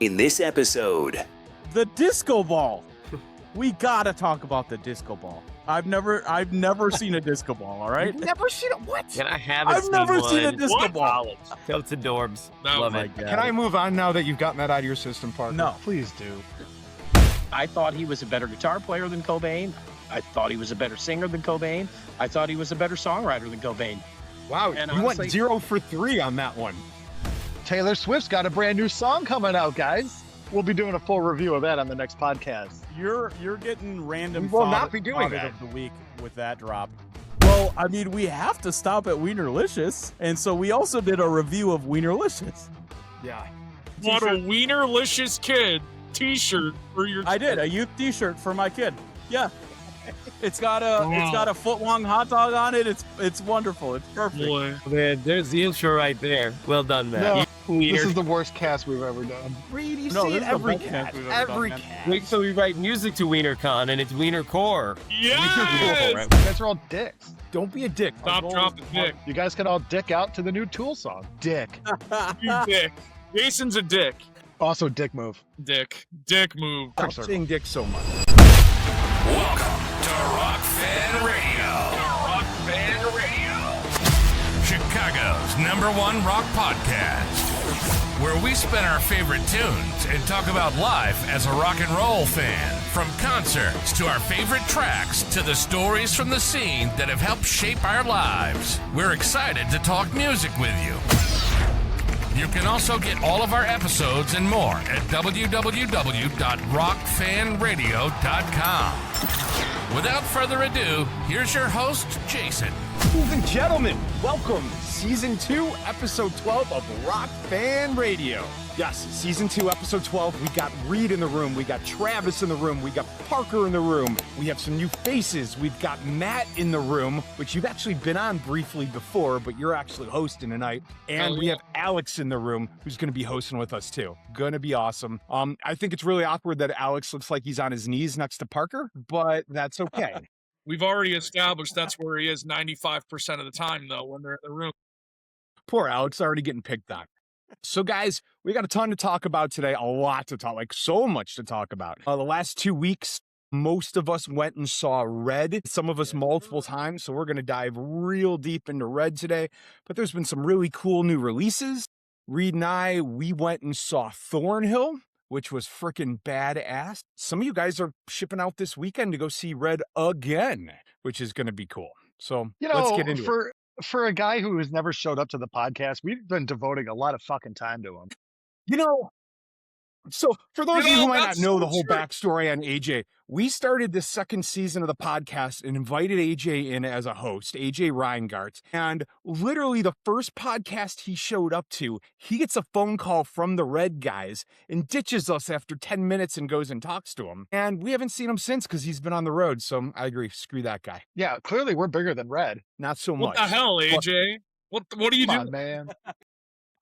In this episode, the disco ball. We gotta talk about the disco ball. I've never seen a disco ball. All right. You've never seen it? What? Can I have I've never seen a disco ball. Go to Dorbs. No, Love my it. God. Can I move on now that you've gotten that out of your system, Parker? No. Please do. I thought he was a better guitar player than Cobain. I thought he was a better singer than Cobain. I thought he was a better songwriter than Cobain. Wow, And you honestly- went 0 for 3 on that one. Taylor Swift's got a brand new song coming out, guys. We'll be doing a full review of that on the next podcast. You're getting random. We will not thought- be doing thought that. of the week with that drop. Well, I mean, we have to stop at Wienerlicious, and so we also did a review of Wienerlicious. Yeah. Want a Wienerlicious Kid t-shirt for your... I did a youth T-shirt for my kid. Yeah, it's got a foot-long hot dog on it. It's wonderful. It's perfect. Boy. Man, there's the intro right there. Well done, Matt. No, You wiener. this is the worst cast we've ever done. Reed, you No, see this it is the every best cat. cast we've ever done, Every man. cat. Wait till we write music to WienerCon and it's Wiener Core. Yes! You guys are all dicks. Don't be a dick. Stop, drop, and dick. You guys can all dick out to the new Tool song. Dick. You dick. Jason's a dick. Also, dick move. Dick. Dick move. Stop saying dick so much. welcome to Rock Fan Radio. Rock Fan Radio. Chicago's #1 rock podcast, where we spin our favorite tunes and talk about life as a rock and roll fan. From concerts to our favorite tracks to the stories from the scene that have helped shape our lives. We're excited to talk music with you. You can also get all of our episodes and more at www.rockfanradio.com. Without further ado, here's your host, Jason. Ladies and gentlemen, welcome. Season 2, Episode 12 of Rock Fan Radio. Yes, Season 2, Episode 12. We got Reed in the room. We got Travis in the room. We got Parker in the room. We have some new faces. We've got Matt in the room, which you've actually been on briefly before, but you're actually hosting tonight. And we have Alex in the room, who's going to be hosting with us, too. Going to be awesome. I think it's really awkward that Alex looks like he's on his knees next to Parker, but that's okay. We've already established that's where he is 95% of the time, though, when they're in the room. Poor Alex, already getting picked on. So, guys, we got a ton to talk about today. A lot to talk, like so much to talk about. The last 2 weeks, most of us went and saw Red, some of us multiple times. So we're going to dive real deep into Red today. But there's been some really cool new releases. Reed and I, we went and saw Thornhill, which was freaking badass. Some of you guys are shipping out this weekend to go see Red again, which is going to be cool. So let's get into it. For a guy who has never showed up to the podcast, we've been devoting a lot of fucking time to him. You know, so for those of you who might not that's know so the whole true. backstory on AJ, we started the second season of the podcast and invited AJ in as a host, AJ Reingardts. And literally the first podcast he showed up to, he gets a phone call from the Red guys and ditches us after 10 minutes and goes and talks to him. And we haven't seen him since because he's been on the road. So I agree. Screw that guy. Yeah, clearly we're bigger than Red. Not so What much. the hell, AJ? What do you Come do? on, man.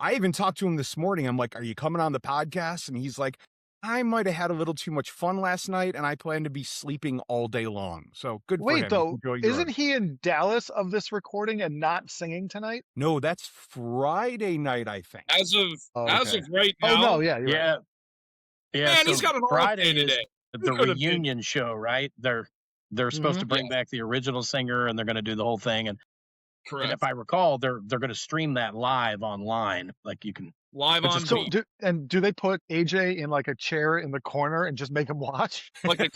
I even talked to him this morning. I'm like, are you coming on the podcast? And he's like, I might have had a little too much fun last night and I plan to be sleeping all day long. So good for him. Wait, though, Enjoy yours. isn't he in Dallas of this recording and not singing tonight? No, that's Friday night, I think. As of right now. Oh, no, yeah, you're right. Yeah, yeah. Man, so he's got an off Friday day is today. the He could've reunion show, right? They're supposed to bring back the original singer, and they're going to do the whole thing. And Correct. if I recall, they're going to stream that live online. Like you can. Live on So, beat. do they put AJ in like a chair in the corner and just make him watch? Like they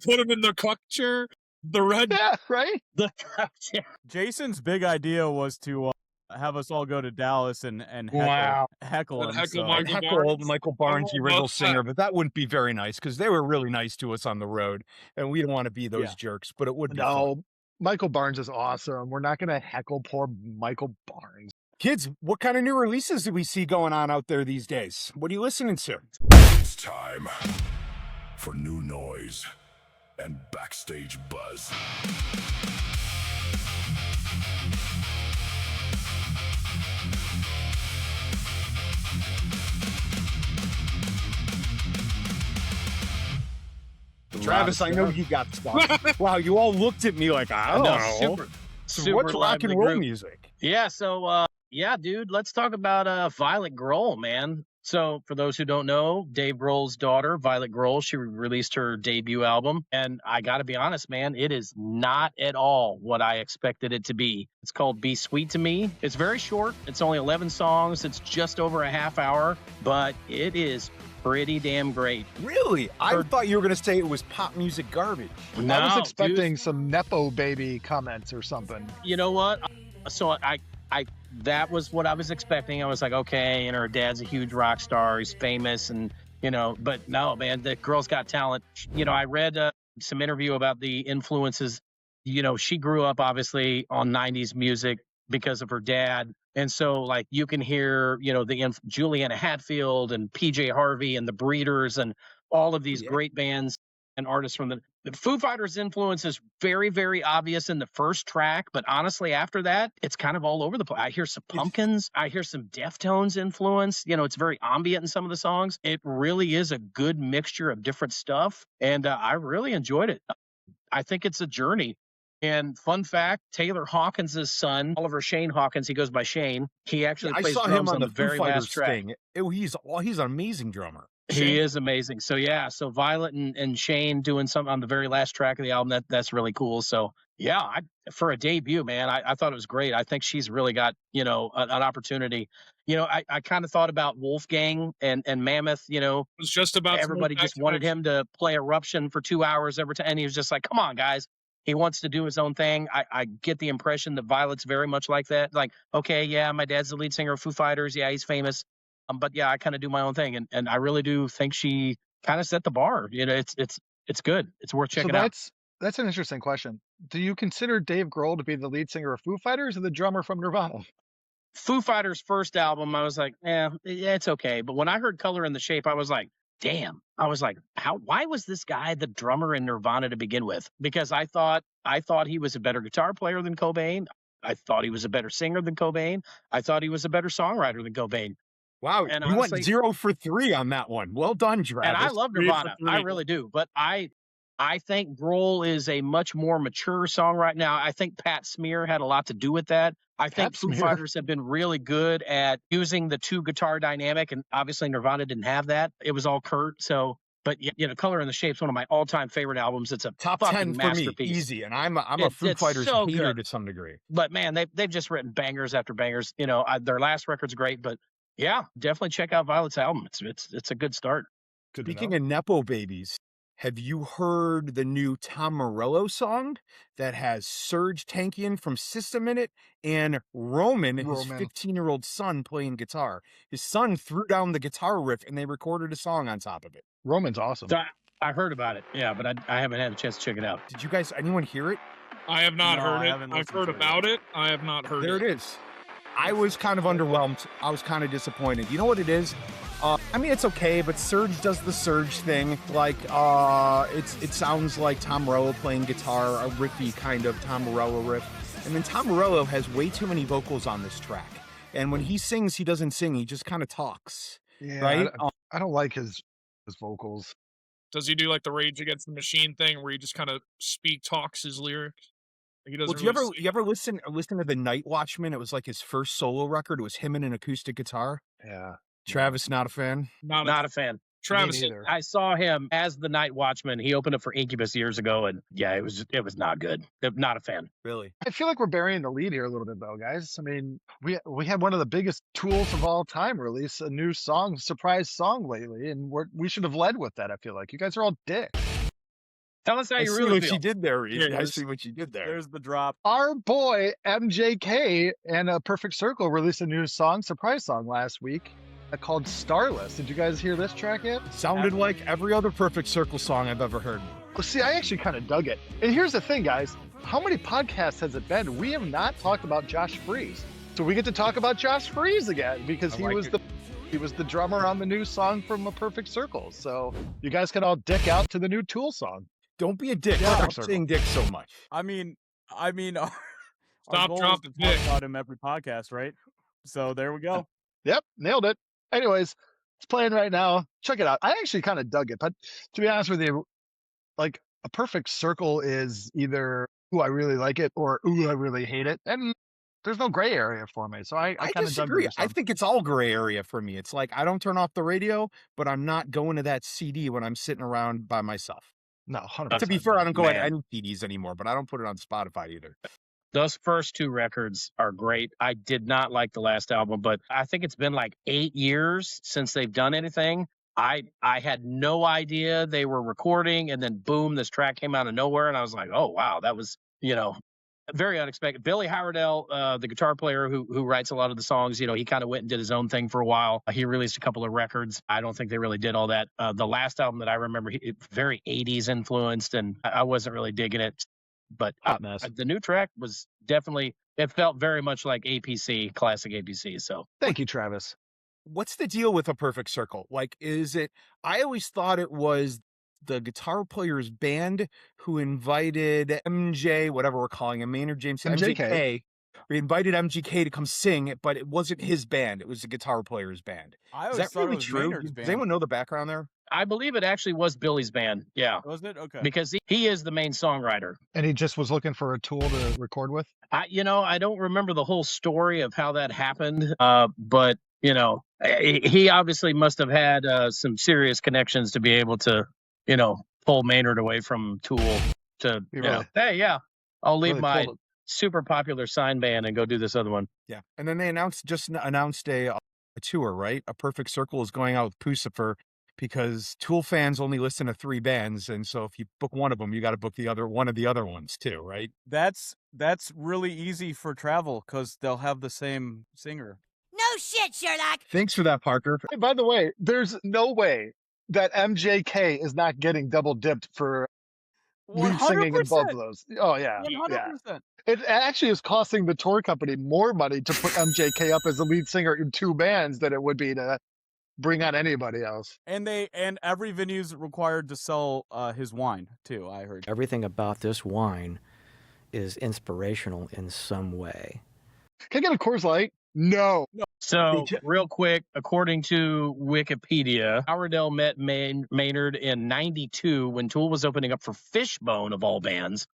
put him in the cuck chair. The red. Yeah, right? Jason's big idea was to have us all go to Dallas and heckle, Wow. heckle him. And heckle so- Michael Heckle Barnes. old Michael Barnes, the Oh, original that's singer, but that wouldn't be very nice because they were really nice to us on the road, and we don't want to be those Yeah. jerks, but it would be fun. No, Michael Barnes is awesome. We're not going to heckle poor Michael Barnes. Kids, what kind of new releases do we see going on out there these days? What are you listening to? It's time for new noise and backstage buzz. Travis, I know you got stuff. Wow, you all looked at me like, I don't know. So what's rock and lively roll group. music? Yeah. So, yeah, dude, let's talk about Violet Grohl, man. So, for those who don't know, Dave Grohl's daughter, Violet Grohl, she released her debut album. And I got to be honest, man, it is not at all what I expected it to be. It's called Be Sweet to Me. It's very short. It's only 11 songs. It's just over a half hour, but it is pretty damn great. Really? I thought you were going to say it was pop music garbage. No, I was expecting dude, some Nepo baby comments or something. you know what? So I that was what I was expecting. I was like, okay, and her dad's a huge rock star. He's famous, and but no, man, the girl's got talent. I read some interview about the influences. She grew up obviously on 90s music because of her dad. And so like you can hear, Juliana Hatfield and PJ Harvey and the Breeders and all of these great bands and artists from the Foo Fighters influence is very, very obvious in the first track, but honestly, after that, it's kind of all over the place. I hear some Pumpkins, I hear some Deftones influence. It's very ambient in some of the songs. It really is a good mixture of different stuff, and I really enjoyed it. I think it's a journey. And fun fact, Taylor Hawkins' son, Oliver Shane Hawkins, he goes by Shane. He actually plays drums on the very last track. Thing. He's an amazing drummer. He is amazing. So yeah, so Violet and Shane doing something on the very last track of the album, that's really cool. So yeah, for a debut, man, I thought it was great. I think she's really got, an opportunity. I kind of thought about Wolfgang and Mammoth, was just about everybody just wanted him to play Eruption for 2 hours every time. And he was just like, come on, guys. He wants to do his own thing. I get the impression that Violet's very much like that. Like, okay, yeah, my dad's the lead singer of Foo Fighters. Yeah, he's famous. But yeah, I kind of do my own thing, and I really do think she kind of set the bar. It's good. It's worth checking out. That's an interesting question. Do you consider Dave Grohl to be the lead singer of Foo Fighters or the drummer from Nirvana? Foo Fighters' first album, I was like, yeah, it's okay. But when I heard Color in the Shape, I was like, damn. I was like, why was this guy the drummer in Nirvana to begin with? Because I thought he was a better guitar player than Cobain. I thought he was a better singer than Cobain. I thought he was a better songwriter than Cobain. Wow, and you honestly, went 0 for 3 on that one. Well done, Travis. And I love Nirvana. I really do. But I think Grohl is a much more mature songwriter now. I think Pat Smear had a lot to do with that. I think Foo Fighters have been really good at using the two guitar dynamic, and obviously Nirvana didn't have that. It was all Kurt. So, but Color in the Shape's one of my all-time favorite albums. It's a top 10 for me, easy. And I'm a Foo Fighters hater to some degree. But man, they've just written bangers after bangers. Their last record's great, but yeah, definitely check out Violet's album. It's a good start. Speaking of Nepo babies, have you heard the new Tom Morello song that has Serge Tankian from System in it and Roman, his 15-year-old son, playing guitar? His son threw down the guitar riff and they recorded a song on top of it. Roman's awesome. So I heard about it, yeah, but I haven't had a chance to check it out. Did you guys, anyone hear it? I have not heard it. I've heard about it. I have not heard it. There it is. I was kind of underwhelmed. I was kind of disappointed. You know what it is? I mean, it's okay, but Serge does the Serge thing. Like, it sounds like Tom Morello playing guitar, a riffy kind of Tom Morello riff. And then Tom Morello has way too many vocals on this track. And when he sings, he doesn't sing. He just kind of talks. Yeah, right? I don't like his vocals. Does he do like the Rage Against the Machine thing where he just kind of talks his lyrics? He doesn't. Well, you ever listen to the Night Watchman? It was like his first solo record. It was him and an acoustic guitar. Yeah. Travis, not a fan. Not a fan. Travis, I saw him as the Night Watchman. He opened up for Incubus years ago, and yeah, it was not good. Not a fan. Really? I feel like we're burying the lead here a little bit, though, guys. I mean, we had one of the biggest tools of all time release a new surprise song lately, and we should have led with that. I feel like you guys are all dicks. Tell us how you I really feel. see what you did there, Reed. I see what you did there. There's the drop. Our boy MJK and a Perfect Circle released a new surprise song last week called Starless. Did you guys hear this track yet? Sounded like every other Perfect Circle song I've ever heard. Well, see, I actually kind of dug it. And here's the thing, guys. How many podcasts has it been? We have not talked about Josh Freese. So we get to talk about Josh Freese again because he was the drummer on the new song from A Perfect Circle. So you guys can all dick out to the new Tool song. Don't be a dick. Stop saying dick so much. I mean, stop dropping dick about him every podcast, right? So there we go. Yep, nailed it. Anyways, it's playing right now. Check it out. I actually kind of dug it, but to be honest with you, like A Perfect Circle is either ooh, I really like it or ooh, I really hate it. And there's no gray area for me. So I kind of disagree. I think it's all gray area for me. It's like I don't turn off the radio, but I'm not going to that CD when I'm sitting around by myself. No, 100%. To be fair, I don't go at any CDs anymore, but I don't put it on Spotify either. Those first two records are great. I did not like the last album, but I think it's been like 8 years since they've done anything. I had no idea they were recording, and then boom, this track came out of nowhere, and I was like, oh wow, that was, very unexpected. Billy Howardell, the guitar player who writes a lot of the songs, he kind of went and did his own thing for a while. He released a couple of records. I don't think they really did all that. The last album that I remember, very 80s influenced, and I wasn't really digging it. But the new track was definitely, it felt very much like APC, classic APC. So thank you, Travis. What's the deal with A Perfect Circle? Like, I always thought it was the guitar player's band who invited MJ, whatever we're calling him, Maynard James, MJK. We invited MGK to come sing, but it wasn't his band. It was the guitar player's band. Is that really true? Does anyone know the background there? I believe it actually was Billy's band. Yeah. Was it? Okay. Because he is the main songwriter. And he just was looking for a tool to record with? I don't remember the whole story of how that happened, but, he obviously must have had some serious connections to be able to, pull Maynard away from Tool to, hey, yeah, I'll leave my super popular sign band and go do this other one. Yeah. And then they announced a tour, right? A Perfect Circle is going out with Puscifer because Tool fans only listen to 3 bands. And so if you book one of them, you got to book one of the other ones too, right? That's really easy for travel because they'll have the same singer. No shit, Sherlock. Thanks for that, Parker. Hey, by the way, there's no way that MJK is not getting double dipped for lead singing in both of those. Oh, yeah. 100%. Yeah. It actually is costing the tour company more money to put MJK up as a lead singer in 2 bands than it would be to bring on anybody else. And every venue's required to sell his wine too, I heard. Everything about this wine is inspirational in some way. Can I get a Coors Light? No. So, real quick, according to Wikipedia, Howardell met Maynard in '92 when Tool was opening up for Fishbone, of all bands,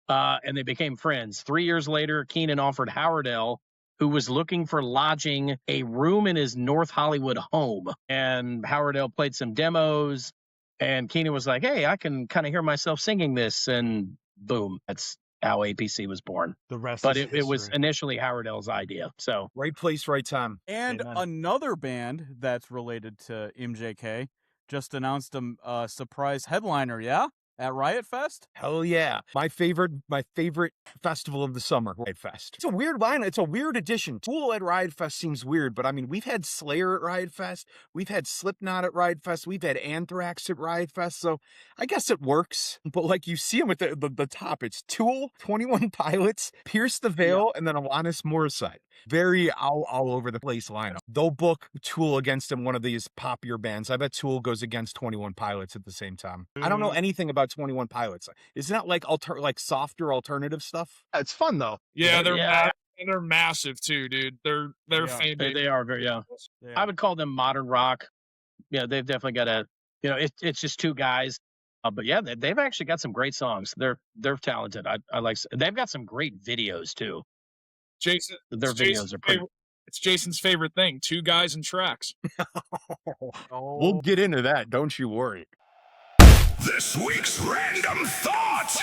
and they became friends. 3 years later, Keenan offered Howardell, who was looking for lodging, a room in his North Hollywood home. And Howardell played some demos, and Keenan was like, hey, I can kind of hear myself singing this, and boom, that's how APC was born. The rest but is it was initially Howardell's idea. So right place, right time. And another band that's related to MJK just announced a surprise headliner, at Riot Fest? Hell yeah. My favorite festival of the summer, Riot Fest. It's a weird line. It's a weird addition. Tool at Riot Fest seems weird, but I mean, we've had Slayer at Riot Fest. We've had Slipknot at Riot Fest. We've had Anthrax at Riot Fest. So I guess it works. But like you see them at the top, it's Tool, 21 Pilots, Pierce the Veil, and then Alanis Morrissey. Very all over the place lineup. They'll book Tool against one of these popular bands. I bet Tool goes against 21 Pilots at the same time. I don't know anything about 21 Pilots. Isn't that like softer alternative stuff? It's fun though. Yeah, they're massive too, dude. They're fan base. They are very I would call them modern rock. Yeah, they've definitely got it's just 2 guys. But yeah, they've actually got some great songs. They're talented. I like. They've got some great videos too. Jason, their videos are pretty. It's Jason's favorite thing: 2 guys and tracks. We'll get into that. Don't you worry. This week's random thought.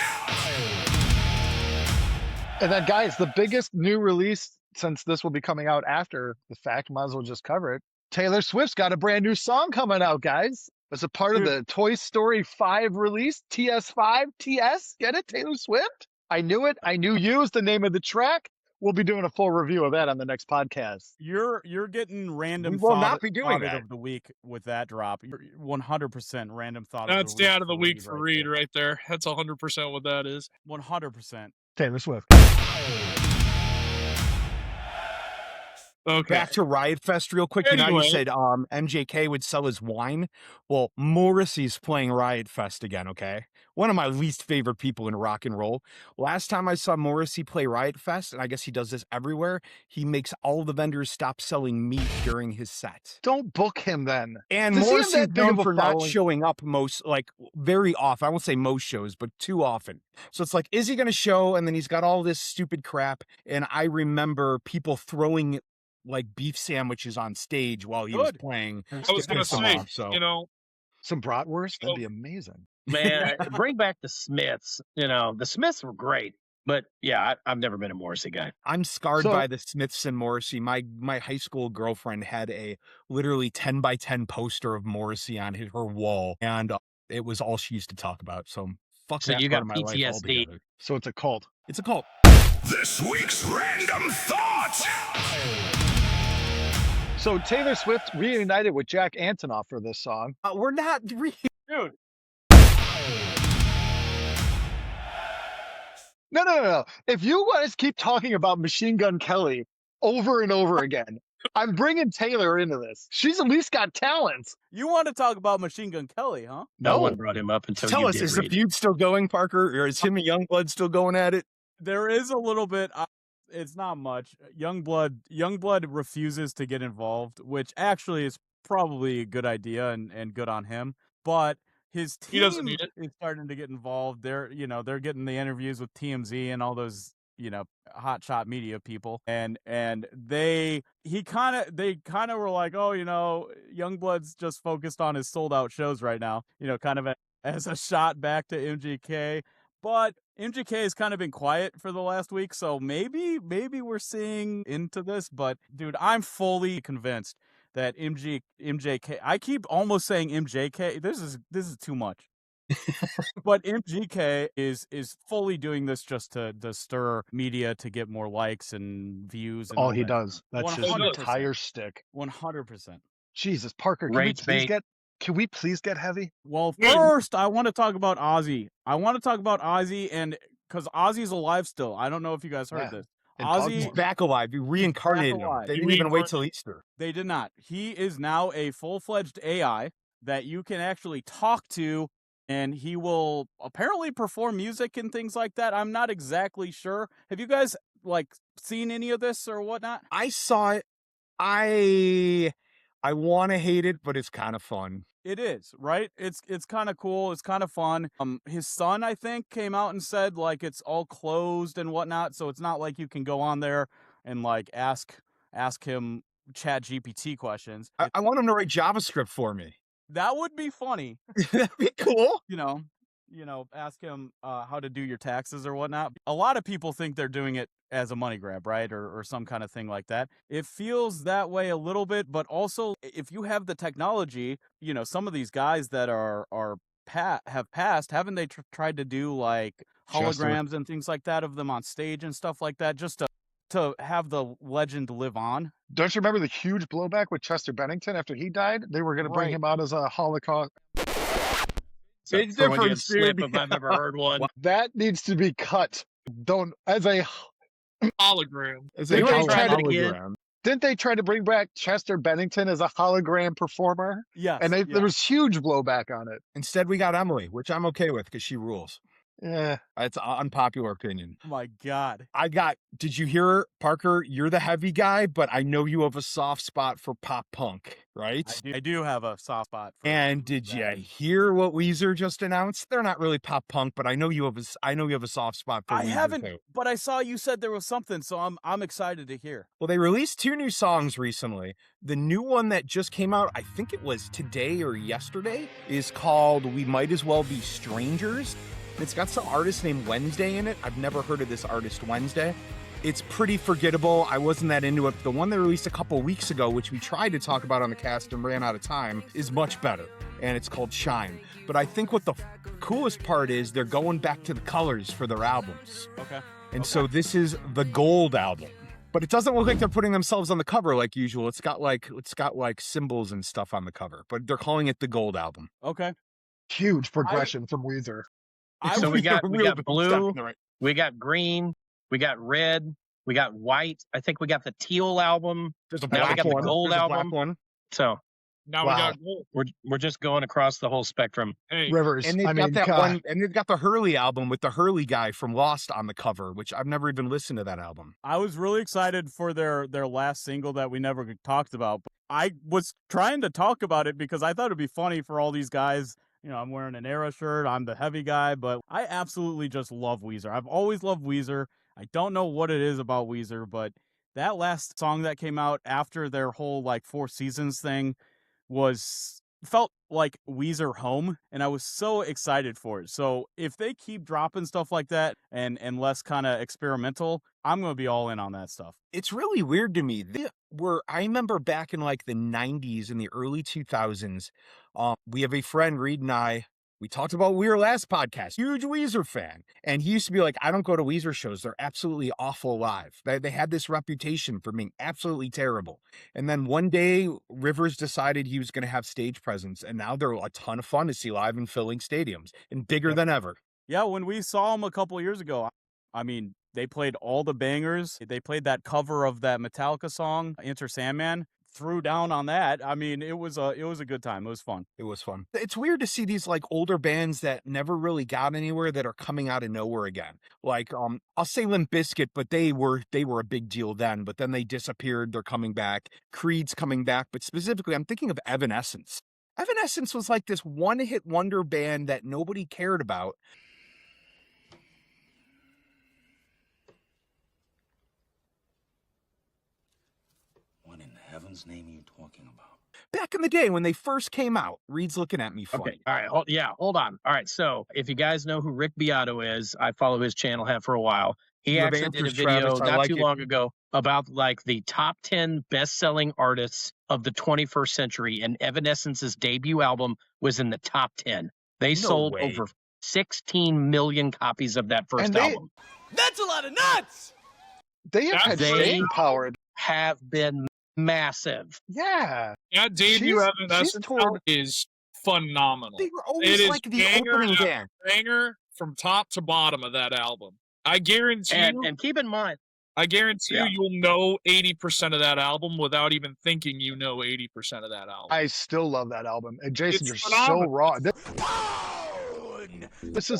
And then, guys, the biggest new release, since this will be coming out after the fact, might as well just cover it. Taylor Swift's got a brand new song coming out, guys. As a part of the Toy Story 5 release, TS5, TS, get it? Taylor Swift? I knew it. I knew you is the name of the track. We'll be doing a full review of that on the next podcast. You're getting random thought of the week with that drop. You're 100% random thought. That's the out of the week for Reed right there. That's 100% what that is. 100%. Taylor Swift. Okay. Back to Riot Fest real quick. You know, Anyway. you said MJK would sell his wine. Well, Morrissey's playing Riot Fest again, okay? One of my least favorite people in rock and roll. Last time I saw Morrissey play Riot Fest, and I guess he does this everywhere, he makes all the vendors stop selling meat during his set. Don't book him then. And Does he have Morrissey's that big known of a for not following? showing up very often. I won't say most shows, but too often. So it's like, is he going to show? And then he's got all this stupid crap. And I remember people throwing like beef sandwiches on stage while he was playing. I was going to say, you know, some bratwurst, that'd be amazing. Man, bring back the Smiths. You know, the Smiths were great. But yeah, I've never been a Morrissey guy. I'm scarred by the Smiths and Morrissey. My high school girlfriend had a literally 10 by 10 poster of Morrissey on her wall. And it was all she used to talk about. So fuck So that you part got of my life PTSD. altogether. So it's a cult. It's a cult. This week's Random Thought. So Taylor Swift reunited with Jack Antonoff for this song. We're not dude. No. If you guys keep talking about Machine Gun Kelly over and over again, I'm bringing Taylor into this. She's at least got talent. You want to talk about Machine Gun Kelly, huh? No one brought him up until Tell you us, did is the read. feud still going, Parker? Or is him and Youngblood still going at it? There is a little bit. It's not much. Youngblood refuses to get involved, which actually is probably a good idea and good on him. But his He doesn't team need it. is starting to get involved. They're getting the interviews with TMZ and all those hotshot media people, and they kind of were like, oh, Youngblood's just focused on his sold out shows right now, kind of as a shot back to MGK. But MGK has kind of been quiet for the last week, so maybe we're seeing into this. But dude, I'm fully convinced that MJK. I keep almost saying MJK. This is too much. But MGK is fully doing this just to stir media to get more likes and views. And All he does. That's his 100%. entire stick. 100%. Jesus, Parker, can we please get heavy? Well, first, I want to talk about Ozzy. And because Ozzy's alive still. I don't know if you guys heard this. And Ozzy He's back alive. He reincarnated him. They didn't even wait till Easter. They did not. He is now a full-fledged AI that you can actually talk to, and he will apparently perform music and things like that. I'm not exactly sure. Have you guys seen any of this or whatnot? I saw it. I want to hate it, but it's kind of fun. It is, right? It's kind of cool. It's kind of fun. His son, I think, came out and said it's all closed and whatnot, so it's not like you can go on there and ask him Chat GPT questions. I want him to write JavaScript for me. That would be funny. That'd be cool. Ask him how to do your taxes or whatnot. A lot of people think they're doing it as a money grab, right? Or some kind of thing like that. It feels that way a little bit, but also if you have the technology, some of these guys that have passed, haven't they tried to do holograms and things like that of them on stage and stuff like that, just to have the legend live on? Don't you remember the huge blowback with Chester Bennington after he died? They were going to bring him out as a Holocaust. Big difference, slip if I've ever heard one. That needs to be cut. As a hologram. Didn't they try to bring back Chester Bennington as a hologram performer? Yeah. And there was huge blowback on it. Instead, we got Emily, which I'm okay with because she rules. Yeah. It's an unpopular opinion. Oh my God. Did you hear, Parker, you're the heavy guy, but I know you have a soft spot for pop punk, right? I do have a soft spot. And did you hear what Weezer just announced? They're not really pop punk, but I know you have a soft spot for Weezer. I haven't, too. but I saw you said there was something, so I'm excited to hear. Well, they released 2 new songs recently. The new one that just came out, I think it was today or yesterday, is called We Might As Well Be Strangers. It's got some artist named Wednesday in it. I've never heard of this artist, Wednesday. It's pretty forgettable. I wasn't that into it. The one they released a couple weeks ago, which we tried to talk about on the cast and ran out of time, is much better. And it's called Shine. But I think what the coolest part is they're going back to the colors for their albums. Okay. And so this is the gold album. But it doesn't look like they're putting themselves on the cover like usual. It's got symbols and stuff on the cover. But they're calling it the gold album. Okay. Huge progression from Weezer. So we got blue, Right. we got green, we got red, We got White. I think we got the Teal album. There's a Now we black got the one. Gold There's a album. black one. So Now Wow. we got Grohl. we're just going across the whole spectrum. Hey, Rivers. And they've I got mean, that God. one, and they've got the Hurley album with the Hurley guy from Lost on the cover, which I've never even listened to that album. I was really excited for their last single that we never talked about. I was trying to talk about it because I thought it'd be funny for all these guys. You know, I'm wearing an Era shirt. I'm the heavy guy, but I absolutely just love Weezer. I've always loved Weezer. I don't know what it is about Weezer, but that last song that came out after their whole like 4 Seasons thing felt like Weezer home, and I was so excited for it. So if they keep dropping stuff like that and less kind of experimental, I'm going to be all in on that stuff. It's really weird to me. I remember back in like the 90s and the early 2000s, we have a friend, Reed and I, we talked about Weezer last podcast, huge Weezer fan. And he used to be like, I don't go to Weezer shows. They're absolutely awful live. They had this reputation for being absolutely terrible. And then one day, Rivers decided he was going to have stage presence. And now they're a ton of fun to see live and filling stadiums and bigger than ever. Yeah, when we saw them a couple years ago, I mean, they played all the bangers. They played that cover of that Metallica song, Enter Sandman. Threw down on that. I mean, it was a good time. It was fun. It was fun. It's weird to see these like older bands that never really got anywhere that are coming out of nowhere again. Like I'll say Limp Bizkit, but they were a big deal then, but then they disappeared. They're coming back. Creed's coming back, but specifically I'm thinking of Evanescence. Evanescence was like this one-hit wonder band that nobody cared about. What in heaven's name are you talking about? Back in the day when they first came out, Reed's looking at me funny. Okay. All right. Hold on. All right. So if you guys know who Rick Beato is, I follow his channel, have for a while. He You have actually did a answers, video Travis. I not like too it. long ago about like the top 10 best-selling artists of the 21st century, and Evanescence's debut album was in the top 10. They sold way. over 16 million copies of that first And they- album. That's a lot of nuts! They have had They- staying power. Have been massive. Yeah. that debut she's Evanescence toured- album is phenomenal. They were It always is like the banger opening after band. banger from top to bottom of that album. I guarantee you, And keep in mind, you, Yeah. you'll know 80% of that album without even thinking you know 80% of that album. I still love that album. And Jason, It's you're so phenomenal. wrong. This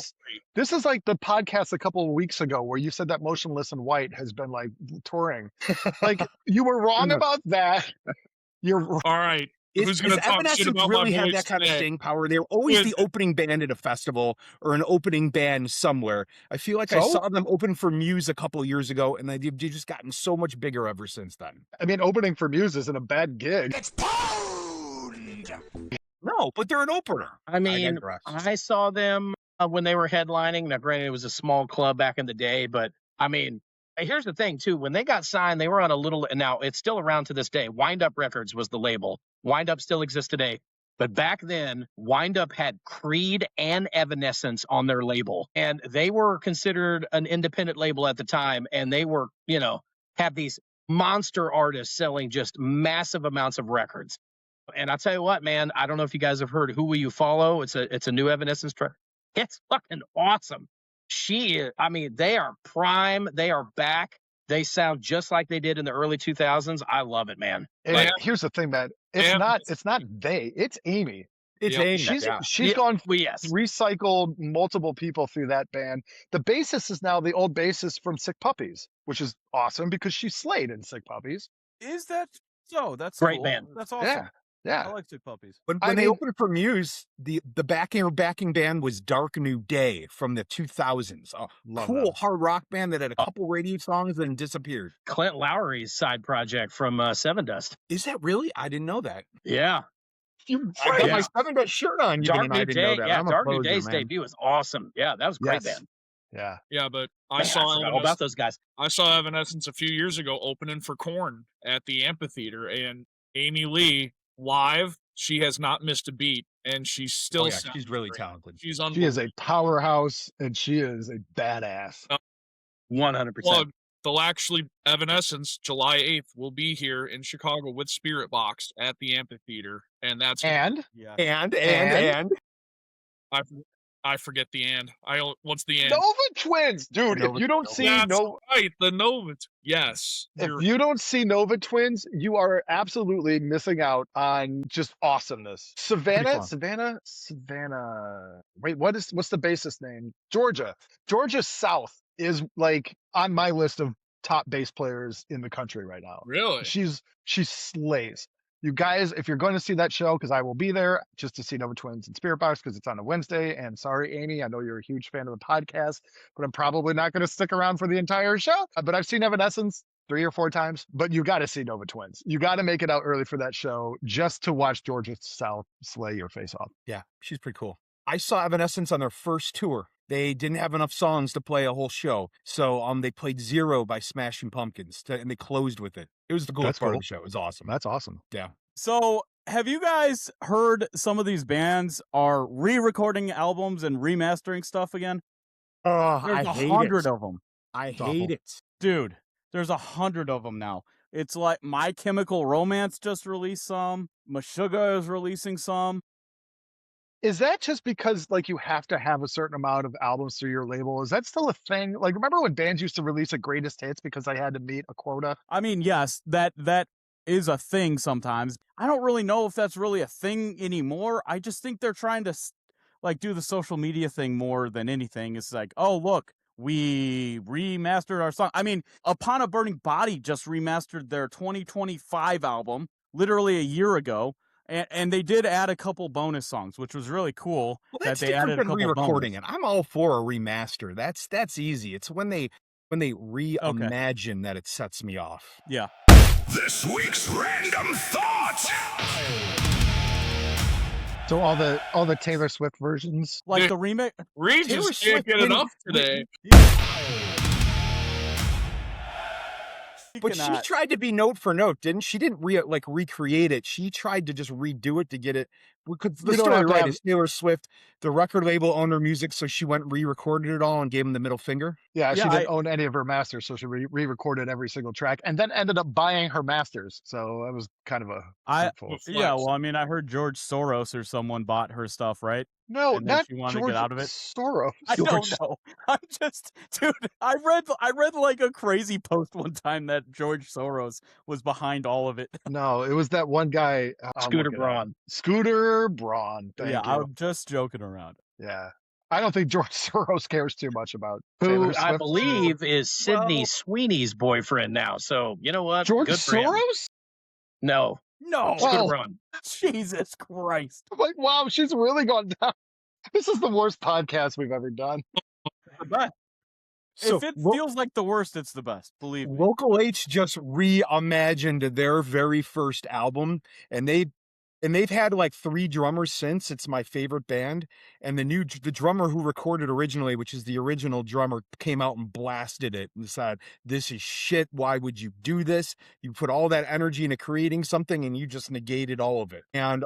is like the podcast a couple of weeks ago where you said that Motionless in White has been like touring. Like you were wrong about that. You're All right. Who's going to talk shit Evanescence about really my had voice that kind of today? staying power? They were always Who is the opening band at a festival or an opening band somewhere. I feel like I So? saw them open for Muse a couple of years ago, and they've just gotten so much bigger ever since then. I mean, opening for Muse isn't a bad gig. It's pound! No, but they're an opener. I mean, digress. I saw them when they were headlining. Now, granted, it was a small club back in the day, but I mean, here's the thing, too. When they got signed, they were on a little, now it's still around to this day. Wind Up Records was the label. Wind Up still exists today. But back then, Wind Up had Creed and Evanescence on their label. And they were considered an independent label at the time. And they were, had these monster artists selling just massive amounts of records. And I'll tell you what, man, I don't know if you guys have heard Who Will You Follow? It's a new Evanescence track. It's fucking awesome. They are prime. They are back. They sound just like they did in the early 2000s. I love it, man. And Yeah. here's the thing, man. It's not they. It's Amy. It's Yep. Amy. She's Yeah, gone well, yes. recycled multiple people through that band. The bassist is now the old bassist from Sick Puppies, which is awesome because she slayed in Sick Puppies. Is that so? That's Great cool. band. That's awesome. Yeah. Yeah. I like Sick Puppies. When I they mean- opened for Muse, the backing band was Dark New Day from the 2000s. A Love cool them. hard rock band that had a couple radio songs and disappeared. Clint Lowry's side project from Seven Dust. Is that really? I didn't know that. Yeah. I got Yeah. my Seven Dust shirt on. Even, Dark and I New didn't know Day. that. Yeah, I'm a Dark New poser, Day's man. debut was awesome. Yeah, that was a great Yes. band. Yeah. Yeah, but I Man, saw forgot all about those guys. I saw Evanescence a few years ago opening for Korn at the amphitheater, and Amy Lee live. She has not missed a beat, and she's still. Oh, yeah, sounds she's really great. talented. She's She unbelievable. is a powerhouse and she is a badass. 100%. Plug. They'll actually Evanescence July 8th will be here in Chicago with Spirit Box at the amphitheater, and that's And Yeah. And And- I, I forget the and. What's the and? Nova Twins, dude. Nova- if you don't see That's no, right, the Nova. Yes. if you don't see Nova Twins, you are absolutely missing out on just awesomeness. Savannah. Wait, what's the bassist name? Georgia. Georgia South is like on my list of top bass players in the country right now. Really? She slays. You guys, if you're going to see that show, because I will be there just to see Nova Twins and Spirit Box because it's on a Wednesday. And sorry, Amy, I know you're a huge fan of the podcast, but I'm probably not going to stick around for the entire show. But I've seen Evanescence 3 or 4 times, but you got to see Nova Twins. You got to make it out early for that show just to watch Georgia South slay your face off. Yeah, she's pretty cool. I saw Evanescence on their first tour. They didn't have enough songs to play a whole show, so they played Zero by Smashing Pumpkins, and they closed with it. It was the coolest part of the show. It was awesome. That's awesome. Yeah. So, have you guys heard some of these bands are re-recording albums and remastering stuff again? Oh, There's I hate 100 it. of them. I It's hate awful. it. Dude, there's 100 of them now. It's like My Chemical Romance just released some. Meshuggah is releasing some. Is that just because like you have to have a certain amount of albums through your label? Is that still a thing? Like, remember when bands used to release a greatest hits because they had to meet a quota? I mean, yes, that is a thing sometimes. I don't really know if that's really a thing anymore. I just think they're trying to like do the social media thing more than anything. It's like, oh, look, we remastered our song. I mean, Upon a Burning Body just remastered their 2025 album literally a year ago. And they did add a couple bonus songs, which was really cool. Well, that that's they different added a than couple re-recording bonus. it. I'm all for a remaster. That's easy. It's when they reimagine that it sets me off. Yeah. This week's random thought. So all the Taylor Swift versions. Like Dude, the remake. Reed Taylor just can't Swift get didn't- enough today. But she tried to be note for note, didn't she? Didn't recreate it. She tried to just redo it to get it. Because the You don't story, have to right, have- is Taylor Swift, the record label owned her music, so she went and re-recorded it all and gave him the middle finger. Yeah, she Yeah, didn't own any of her masters, so she re-recorded every single track, and then ended up buying her masters. So that was kind of a hurtful. Yeah, well, I mean, I heard George Soros or someone bought her stuff, right? No, And then not she wanted to George get out of it. Soros. I don't know. I'm just, dude. I read like a crazy post one time that George Soros was behind all of it. No, it was that one guy. I'll Scooter look it up. Braun. Scooter Braun. Thank Yeah, you. I'm just joking around. Yeah. I don't think George Soros cares too much about Taylor Who Swift. I believe is Sydney Sweeney's boyfriend now. So you know what? George Good for him. Soros? No, No, Scooter Oh. Braun. Jesus Christ. I'm like, wow, she's really gone down. This is the worst podcast we've ever done. So if it feels like the worst, it's the best. Believe me. Local H just reimagined their very first album, and they've had like 3 drummers since. It's my favorite band, and the drummer who recorded originally, which is the original drummer, came out and blasted it and said, "This is shit. Why would you do this? You put all that energy into creating something, and you just negated all of it." And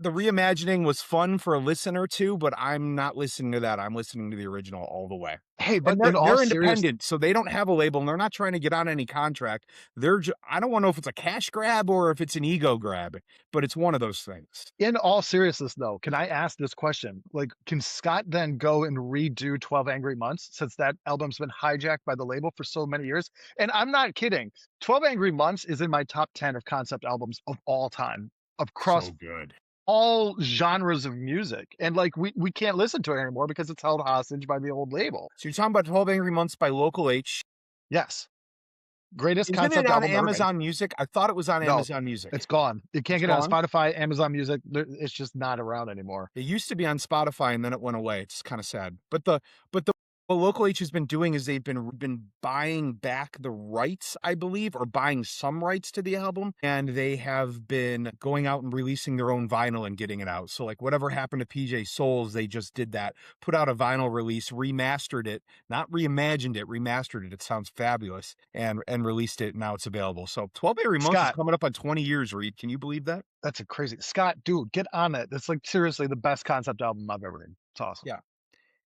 the reimagining was fun for a listener too, but I'm not listening to that. I'm listening to the original all the way. Hey, but And in all they're serious- independent, so they don't have a label, and they're not trying to get on any contract. I don't want to know if it's a cash grab or if it's an ego grab, but it's one of those things. in all seriousness, though, can I ask this question? Like, can Scott then go and redo 12 Angry Months since that album's been hijacked by the label for so many years? And I'm not kidding. 12 Angry Months is in my top 10 of concept albums of all time, across So good. all genres of music. And like, we can't listen to it anymore because it's held hostage by the old label. So you're talking about 12 Angry Months by Local H. Yes. Greatest Isn't concept it on album ever made. Amazon Music? I thought it was on No, Amazon Music. It's gone. You can't It's get it on gone? Spotify, Amazon Music. It's just not around anymore. It used to be on Spotify, and then it went away. It's kind of sad. But what Local H has been doing is they've been buying back the rights, I believe, or buying some rights to the album, and they have been going out and releasing their own vinyl and getting it out. So like whatever happened to PJ Souls, they just did that, put out a vinyl release, remastered it, not reimagined it, remastered it. It sounds fabulous, and released it. And now it's available. So 12 Angry Months is Scott. coming up on 20 years, Reed. Can you believe that? That's a crazy. Scott, dude, get on it. It's like seriously the best concept album I've ever heard. It's awesome. Yeah.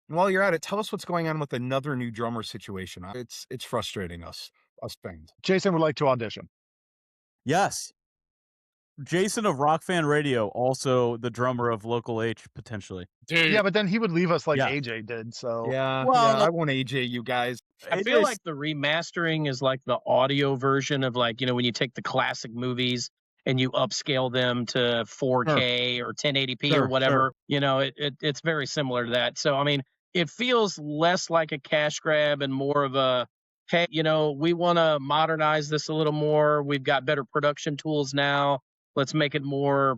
And while you're at it, tell us what's going on with another new drummer situation. It's frustrating us fans. Jason would like to audition. Yes. Jason of Rock Fan Radio, also the drummer of Local H, potentially. Dude, Yeah, but then he would leave us like Yeah. AJ did. So Yeah, Well- I won't AJ you guys. I feel like the remastering is like the audio version of like, when you take the classic movies and you upscale them to 4K or 1080p Sure, or whatever, it's very similar to that. So, I mean, it feels less like a cash grab and more of a, hey, we want to modernize this a little more. We've got better production tools now. Let's make it more,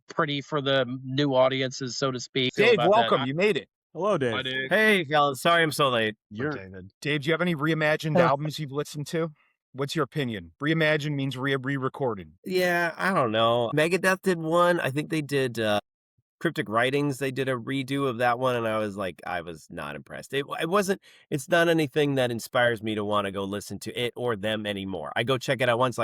pretty for the new audiences, so to speak. Dave, welcome. You made it. Hello, Dave. I did. Hey, fellas. Sorry I'm so late. David. Dave, do you have any reimagined albums you've listened to? What's your opinion? Reimagined means re-recorded. Yeah, I don't know. Megadeth did one. I think they did Cryptic Writings. They did a redo of that one, and I was not impressed. It's not anything that inspires me to want to go listen to it or them anymore. I go check it out once,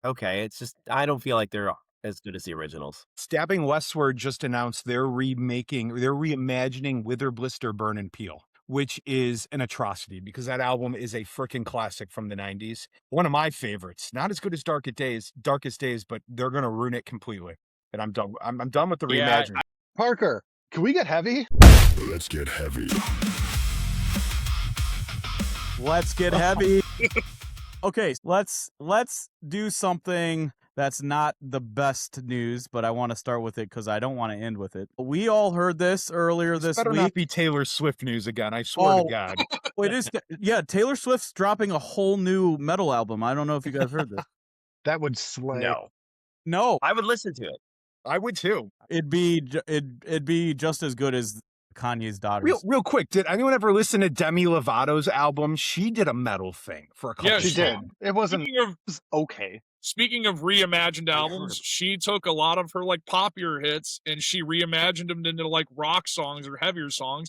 okay. It's just, I don't feel like they're as good as the originals. Stabbing Westward just announced they're reimagining Wither, Blister, Burn, and Peel, which is an atrocity because that album is a freaking classic from the 90s. One of my favorites. Not as good as Darkest Days, but they're going to ruin it completely. And I'm done. I'm done with the reimagining. Parker, can we get heavy? Let's get heavy. Let's get heavy. Okay, let's do something that's not the best news, but I want to start with it because I don't want to end with it. We all heard this earlier this better week. not be Taylor Swift news again. I swear to God. It is. Yeah, Taylor Swift's dropping a whole new metal album. I don't know if you guys heard this. That would slay. No, I would listen to it. I would too. it'd be just as good as Kanye's Daughters. Real quick, did anyone ever listen to Demi Lovato's album? She did a metal thing for a couple Yeah, She did. It wasn't Speaking okay. Speaking of reimagined albums, she took a lot of her like popular hits and she reimagined them into like rock songs or heavier songs,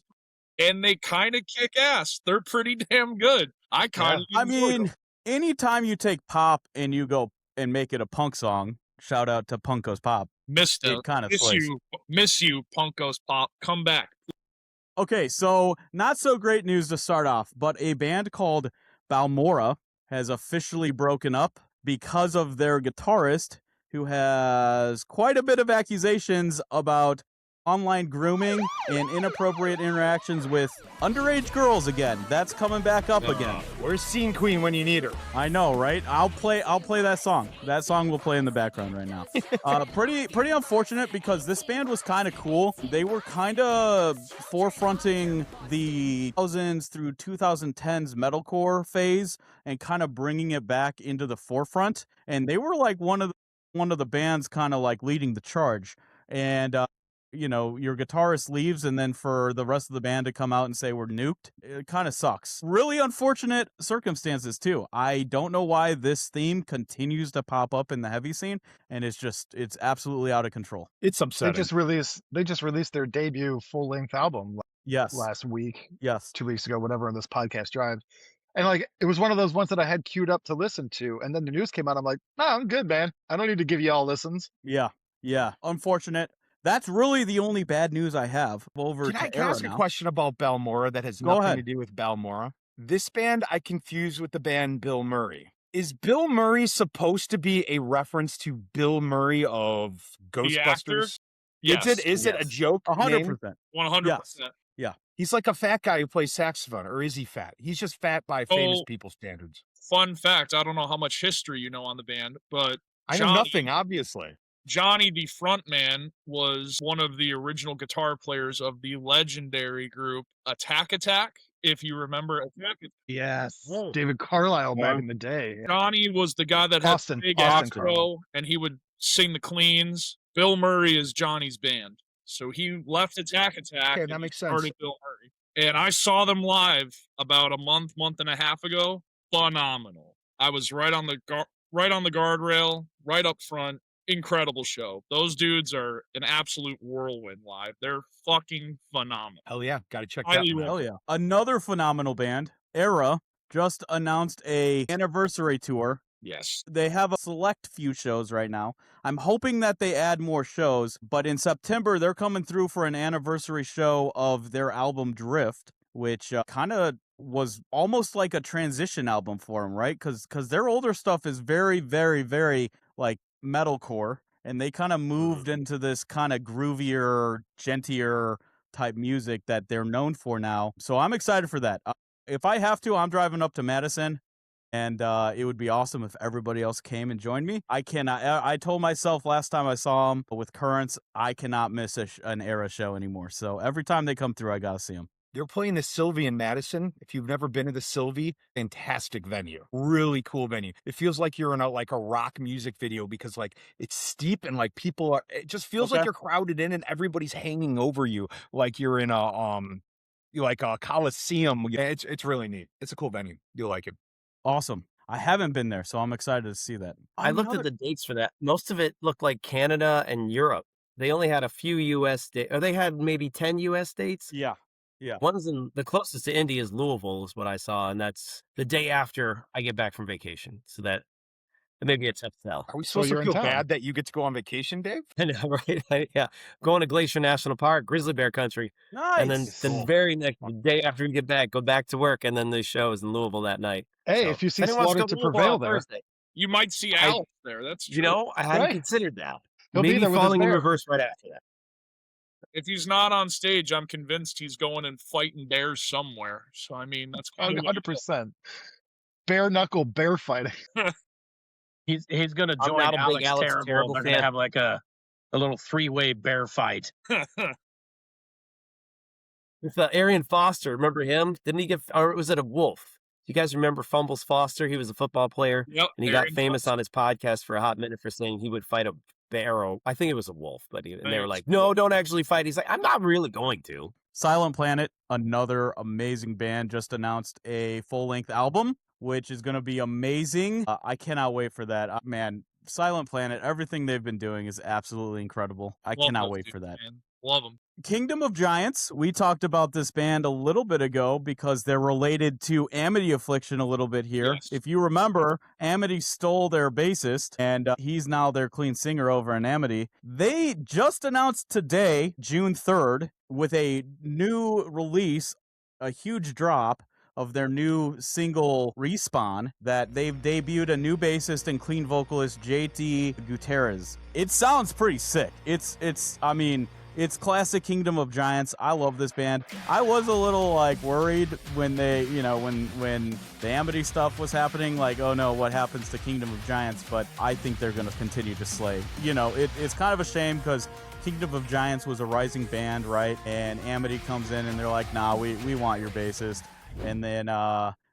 and they kind of kick ass. They're pretty damn good. I mean, anytime you take pop and you go and make it a punk song, shout out to Punko's Pop. It kind of miss you, Punko's Pop. Come back. Okay, so not so great news to start off, but a band called Balmora has officially broken up because of their guitarist, who has quite a bit of accusations about online grooming and inappropriate interactions with underage girls again. That's coming back up again. Where's Scene Queen when you need her? I know, right? I'll play that song. That song will play in the background right now. Pretty unfortunate because this band was kind of cool. They were kind of forefronting the 2000s through 2010s metalcore phase and kind of bringing it back into the forefront. And they were like one of the bands kind of like leading the charge. And your guitarist leaves and then for the rest of the band to come out and say we're nuked, it kind of sucks. Really unfortunate circumstances too. I don't know why this theme continues to pop up in the heavy scene, and it's absolutely out of control. It's upsetting. They just released their debut full-length album last week. Yes. 2 weeks ago, whatever, on this podcast drive. And like it was one of those ones that I had queued up to listen to, and then the news came out. I'm like, no, I'm good, man. I don't need to give you all listens. Yeah. Unfortunate. That's really the only bad news I have over Can I Era ask now. a question about Balmora that has nothing to do with Balmora? This band I confuse with the band Bill Murray. Is Bill Murray supposed to be a reference to Bill Murray of Ghostbusters? Yes. Is it a joke? 100%. 100%. Yeah. He's like a fat guy who plays saxophone, or is he fat? He's just fat by famous people standards. Fun fact, I don't know how much history you know on the band, but I know nothing, obviously. Johnny, the frontman, was one of the original guitar players of the legendary group Attack Attack, if you remember Attack Attack. Yes. David Carlisle back in the day. Johnny was the guy that had the big afro, and he would sing the cleans. Bill Murray is Johnny's band. So he left Attack Attack and that started Bill Murray. And I saw them live about a month and a half ago. Phenomenal. I was right on the guardrail, right up front. Incredible show. Those dudes are an absolute whirlwind live. They're fucking phenomenal. Hell yeah. Got to check that out. Hell yeah. Another phenomenal band, Era, just announced a anniversary tour. Yes. They have a select few shows right now. I'm hoping that they add more shows, but in September, they're coming through for an anniversary show of their album Drift, which kind of was almost like a transition album for them, right? Because their older stuff is very, very, very like metalcore, and they kind of moved into this kind of groovier, gentler type music that they're known for now. So I'm excited for that. If I have to, I'm driving up to Madison, and it would be awesome if everybody else came and joined me. I cannot. I told myself last time I saw them with Currents, I cannot miss an Era show anymore. So every time they come through, I gotta see them. They're playing the Sylvie in Madison. If you've never been to the Sylvie, fantastic venue. Really cool venue. It feels like you're in a rock music video because like it's steep and like people are, it just feels like you're crowded in and everybody's hanging over you like you're in a Coliseum. It's really neat. It's a cool venue. You'll like it. Awesome. I haven't been there, so I'm excited to see that. I looked at the dates for that. Most of it looked like Canada and Europe. They only had a few U.S. dates, or they had maybe 10 U.S. dates. Yeah. Yeah. The closest to Indy is Louisville, is what I saw, and that's the day after I get back from vacation. So that maybe it's tough to tell. Are we supposed to feel bad that you get to go on vacation, Dave? I know, right? Yeah, going to Glacier National Park, grizzly bear country, nice. And then the very next day after we get back, go back to work, and then the show is in Louisville that night. Hey, so, if you see Slaughter to Prevail there, you might see Alex there. That's true. You know, I hadn't considered that. He'll maybe be there with Falling in his bear. Reverse right after that. If he's not on stage, I'm convinced he's going and fighting bears somewhere. So I mean, that's kind of 100%. Bare knuckle bear fighting. He's going to join Alex Terrible. They're going to have like a little 3-way bear fight. With Arian Foster, remember him? Didn't he get, or was it a wolf? You guys remember Fumbles Foster? He was a football player. Yep, and he got famous on his podcast for a hot minute for saying he would fight a bear. I think it was a wolf, but and they were like, no, don't actually fight. He's like, I'm not really going to. Silent Planet, another amazing band, just announced a full-length album, which is going to be amazing. I cannot wait for that. Man, Silent Planet, everything they've been doing is absolutely incredible. I cannot wait for that. Man. Love them. Kingdom of Giants, we talked about this band a little bit ago because they're related to Amity Affliction a little bit here. Yes. If you remember, Amity stole their bassist, and he's now their clean singer over in Amity. They just announced today, June 3rd, with a new release, a huge drop of their new single Respawn, that they've debuted a new bassist and clean vocalist, JT Gutierrez. It sounds pretty sick. It's classic Kingdom of Giants. I love this band. I was a little worried when they, when the Amity stuff was happening, oh no, what happens to Kingdom of Giants? But I think they're going to continue to slay. It's kind of a shame because Kingdom of Giants was a rising band, right? And Amity comes in and they're like, nah, we want your bassist. And then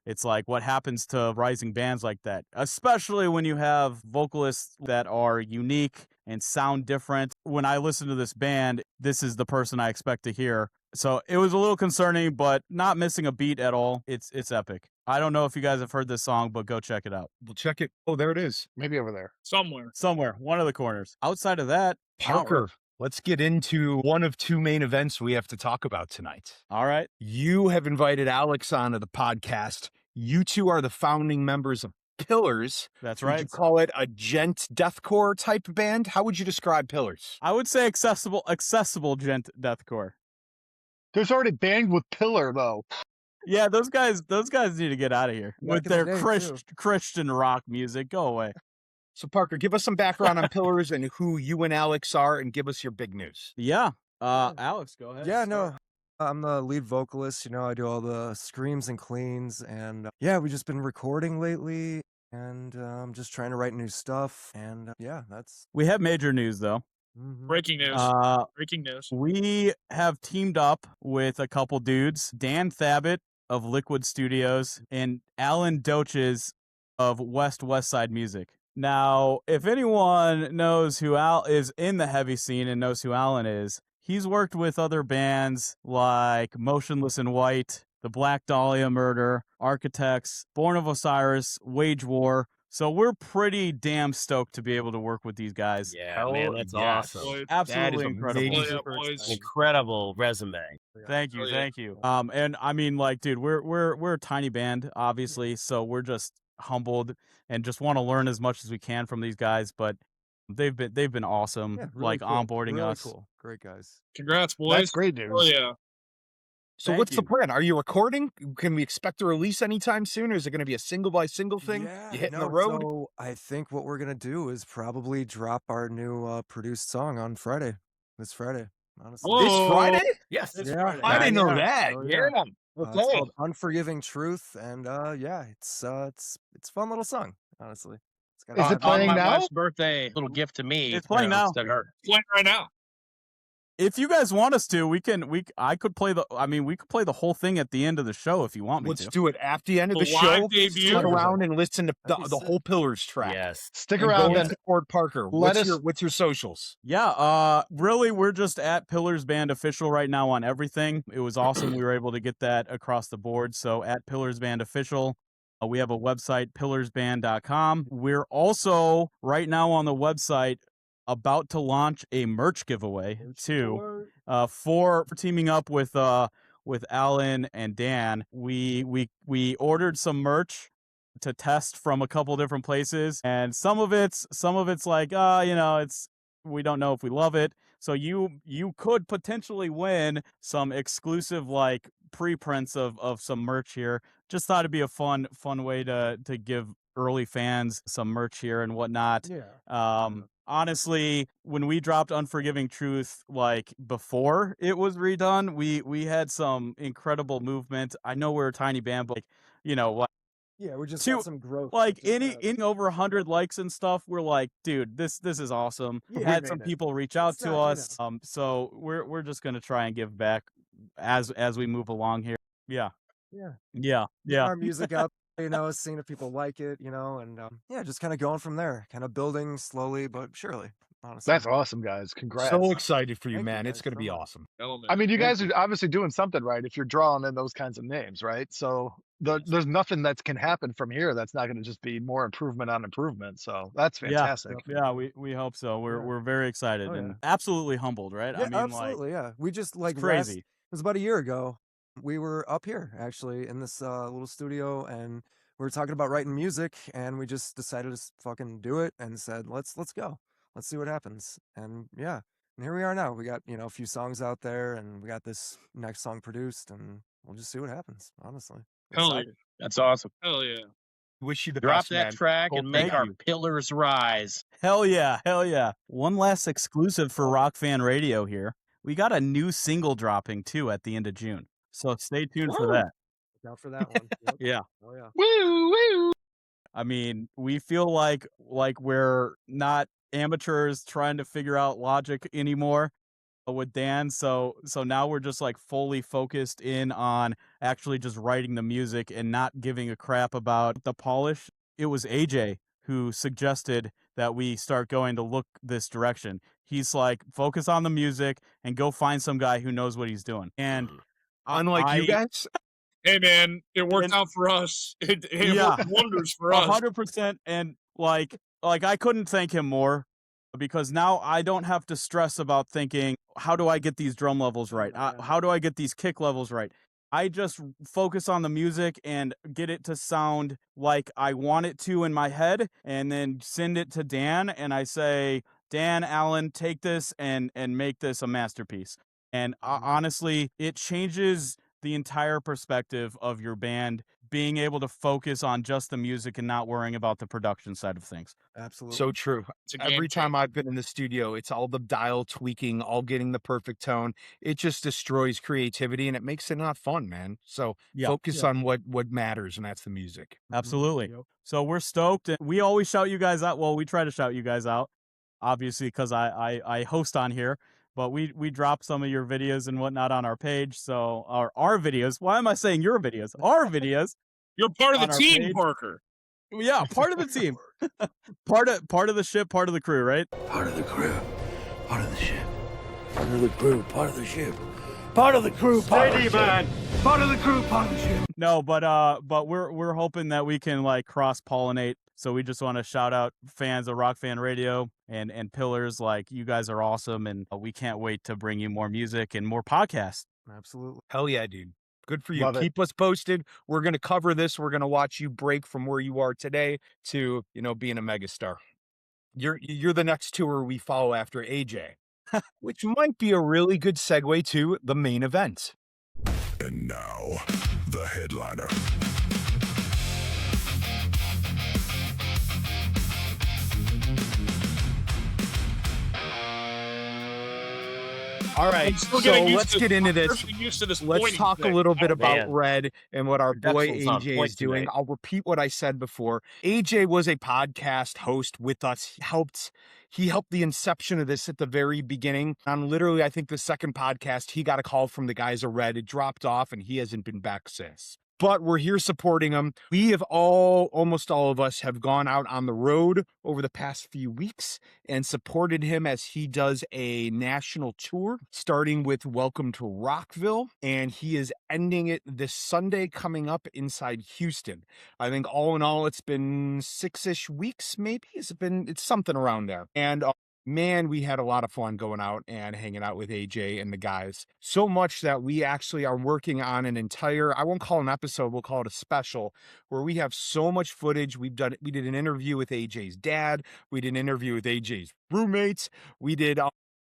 it's like, what happens to rising bands like that? Especially when you have vocalists that are unique and sound different. When I listen to this band, this is the person I expect to hear. So it was a little concerning, but not missing a beat at all. It's epic. I don't know if you guys have heard this song, but go check it out. We'll check it. Oh, there it is. Maybe over there. Somewhere. One of the corners. Outside of that, Parker, let's get into one of two main events we have to talk about tonight. All right. You have invited Alex onto the podcast. You two are the founding members of Pillars. That's right. Would you call it a gent deathcore type band? How would you describe Pillars? I would say accessible gent deathcore. There's already a band with Pillar though. Yeah, those guys need to get out of here with their Christian rock music. Go away. So Parker, give us some background on Pillars and who you and Alex are, and give us your big news. Yeah. Alex, go ahead. Yeah, no. I'm the lead vocalist, I do all the screams and cleans, and we've just been recording lately, and just trying to write new stuff, and that's... We have major news, though. Mm-hmm. Breaking news. Breaking news. We have teamed up with a couple dudes, Dan Thabit of Liquid Studios and Alan Doches of Westside Music. Now, if anyone knows who Al is in the heavy scene and knows who Alan is, he's worked with other bands like Motionless in White, The Black Dahlia Murder, Architects, Born of Osiris, Wage War. So we're pretty damn stoked to be able to work with these guys. Yeah, man, that's awesome. Absolutely incredible. Incredible resume. Thank you. And I mean, dude, we're a tiny band, obviously, so we're just humbled and just want to learn as much as we can from these guys. But they've been awesome, really cool. onboarding really us. Cool. Great guys. Congrats, boys. That's great news. Oh yeah. So Thank what's the you. plan? Are you recording? Can we expect a release anytime soon, or is it going to be a single by single thing? Yeah, You hitting the no, road? so I think what we're gonna do is probably drop our new produced song on Friday. This Friday, honestly. This Friday? Yes. This Yeah. Friday. I didn't know Yeah. that. Oh, Yeah. It's Okay. called Unforgiving Truth, and yeah, it's a fun little song, honestly. It's got Is a it vibe. On playing my now? wife's birthday, little gift to me. It's playing now. Instead of her. Playing right now. If you guys want us to, we could play the whole thing at the end of the show if you want me Let's to. do it at the end of The the live show. debut? Stick around and listen to That'd be the sick. whole Pillars track. Yes. Stick And around go and support Parker. let What's your socials? Yeah, really, we're just at Pillars Band Official right now on everything. It was awesome. We were able to get that across the board. So at Pillars Band Official, we have a website, pillarsband.com. We're also right now on the website about to launch a merch giveaway too, for teaming up with Alan and Dan. We ordered some merch to test from a couple different places, and some of it's like we don't know if we love it. So you could potentially win some exclusive like preprints of some merch here. Just thought it'd be a fun way to give early fans some merch here and whatnot. Yeah. Honestly, when we dropped Unforgiving Truth, like before it was redone, we had some incredible movement. I know we're a tiny band, but like, Yeah, we just Two- got some growth. like just any over 100 likes and stuff, we're like, dude, this is awesome. Yeah, We we had made some it. people reach out It's to not, you us. So we're just gonna try and give back as we move along here. Yeah. Yeah. Yeah. Our music out, seeing if people like it, and yeah, just kind of going from there, kind of building slowly but surely. Honestly, that's awesome, guys. Congrats. So excited for you, Thank you man. It's guys going to so be much. awesome. Element. I mean, you guys are obviously doing something right if you're drawing in those kinds of names, right? So there's nothing that can happen from here that's not going to just be more improvement on improvement. So that's fantastic. Yeah, we hope so. We're very excited Oh, and yeah. absolutely humbled, right? Yeah, I mean, absolutely. Yeah, we just like crazy. It was about a year ago. We were up here actually in this little studio, and we were talking about writing music, and we just decided to fucking do it, and said, let's go, let's see what happens, and yeah, and here we are now. We got a few songs out there, and we got this next song produced, and we'll just see what happens. Honestly, Hell yeah. excited. That's awesome. Hell yeah. Wish you the Drop best, that man. track Cool, and make thank our you. pillars rise. Hell yeah. One last exclusive for Rock Fan Radio here. We got a new single dropping too at the end of June. So stay tuned for that. Look out for that one. Yep. Yeah. Oh yeah. Woo, woo. I mean, we feel like we're not amateurs trying to figure out logic anymore with Dan. So now we're just like fully focused in on actually just writing the music and not giving a crap about the polish. It was AJ who suggested that we start going to look this direction. He's like, focus on the music and go find some guy who knows what he's doing. And Unlike you guys, Hey man, it worked out for us. It Yeah. worked wonders for us. 100%. And like I couldn't thank him more, because now I don't have to stress about thinking, how do I get these drum levels right? How do I get these kick levels right? I just focus on the music and get it to sound like I want it to in my head, and then send it to Dan, and I say, Dan, Alan, take this and make this a masterpiece. And honestly, it changes the entire perspective of your band, being able to focus on just the music and not worrying about the production side of things. Absolutely. so true. It's a game Every time changer. I've been in the studio, it's all the dial tweaking, all getting the perfect tone. It just destroys creativity and it makes it not fun, man. So Yeah. focus on what matters, and that's the music. Absolutely. Yep. So we're stoked. And we always shout you guys out. Well, we try to shout you guys out, obviously, because I host on here. But we drop some of your videos and whatnot on our page. So our videos. Why am I saying your videos? Our videos. You're part of the on our team, page. Parker. Yeah, part of the team. part of the ship, part of the crew, right? Part of the crew, part of the ship. Part of the crew, part of the ship. Part of the crew, part of the ship. Part of the crew, part of the ship. No, but we're hoping that we can like cross pollinate. So we just want to shout out fans of Rock Fan Radio and Pillars. Like, you guys are awesome, and we can't wait to bring you more music and more podcasts. Absolutely. Hell yeah, dude. Good for you. Love it. Keep us posted. We're going to cover this. We're going to watch you break from where you are today to, being a megastar. You're the next tour we follow after AJ, which might be a really good segue to the main event. And now, the headliner. All right, so let's get into this. Let's talk a little bit about Red and what our boy AJ is doing. I'll repeat what I said before. AJ was a podcast host with us. He helped the inception of this at the very beginning. On literally, I think the second podcast, he got a call from the guys at Red. It dropped off, and he hasn't been back since. But we're here supporting him. We have almost all of us have gone out on the road over the past few weeks and supported him as he does a national tour, starting with Welcome to Rockville. And he is ending it this Sunday coming up inside Houston. I think all in all, it's been 6-ish weeks, maybe. It's something around there. And man, we had a lot of fun going out and hanging out with AJ and the guys. So much that we actually are working on an entire, I won't call it an episode, we'll call it a special, where we have so much footage. We did an interview with AJ's dad. We did an interview with AJ's roommates. We did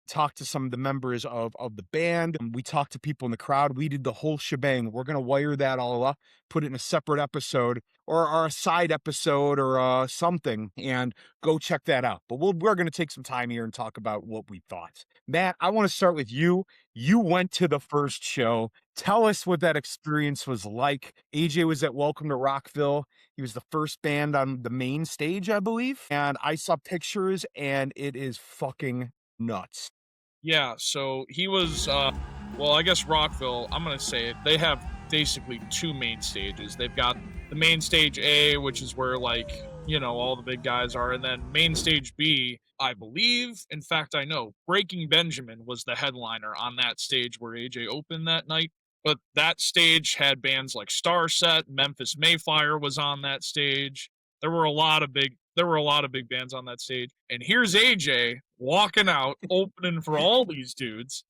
talk to some of the members of the band. We talked to people in the crowd. We did the whole shebang. We're going to wire that all up, put it in a separate episode or a side episode or something, and go check that out. But we're going to take some time here and talk about what we thought. Matt, I want to start with you. You went to the first show. Tell us what that experience was like. AJ was at Welcome to Rockville. He was the first band on the main stage, I believe. And I saw pictures, and it is fucking nuts. Yeah, so he was, well, I guess Rockville, I'm going to say it, they have basically two main stages. They've got the main stage A, which is where, like, you know, all the big guys are, and then main stage B, I believe, in fact, I know, Breaking Benjamin was the headliner on that stage where AJ opened that night, but that stage had bands like Starset, Memphis Mayfire was on that stage. There were a lot of big bands on that stage. And here's AJ walking out, opening for all these dudes.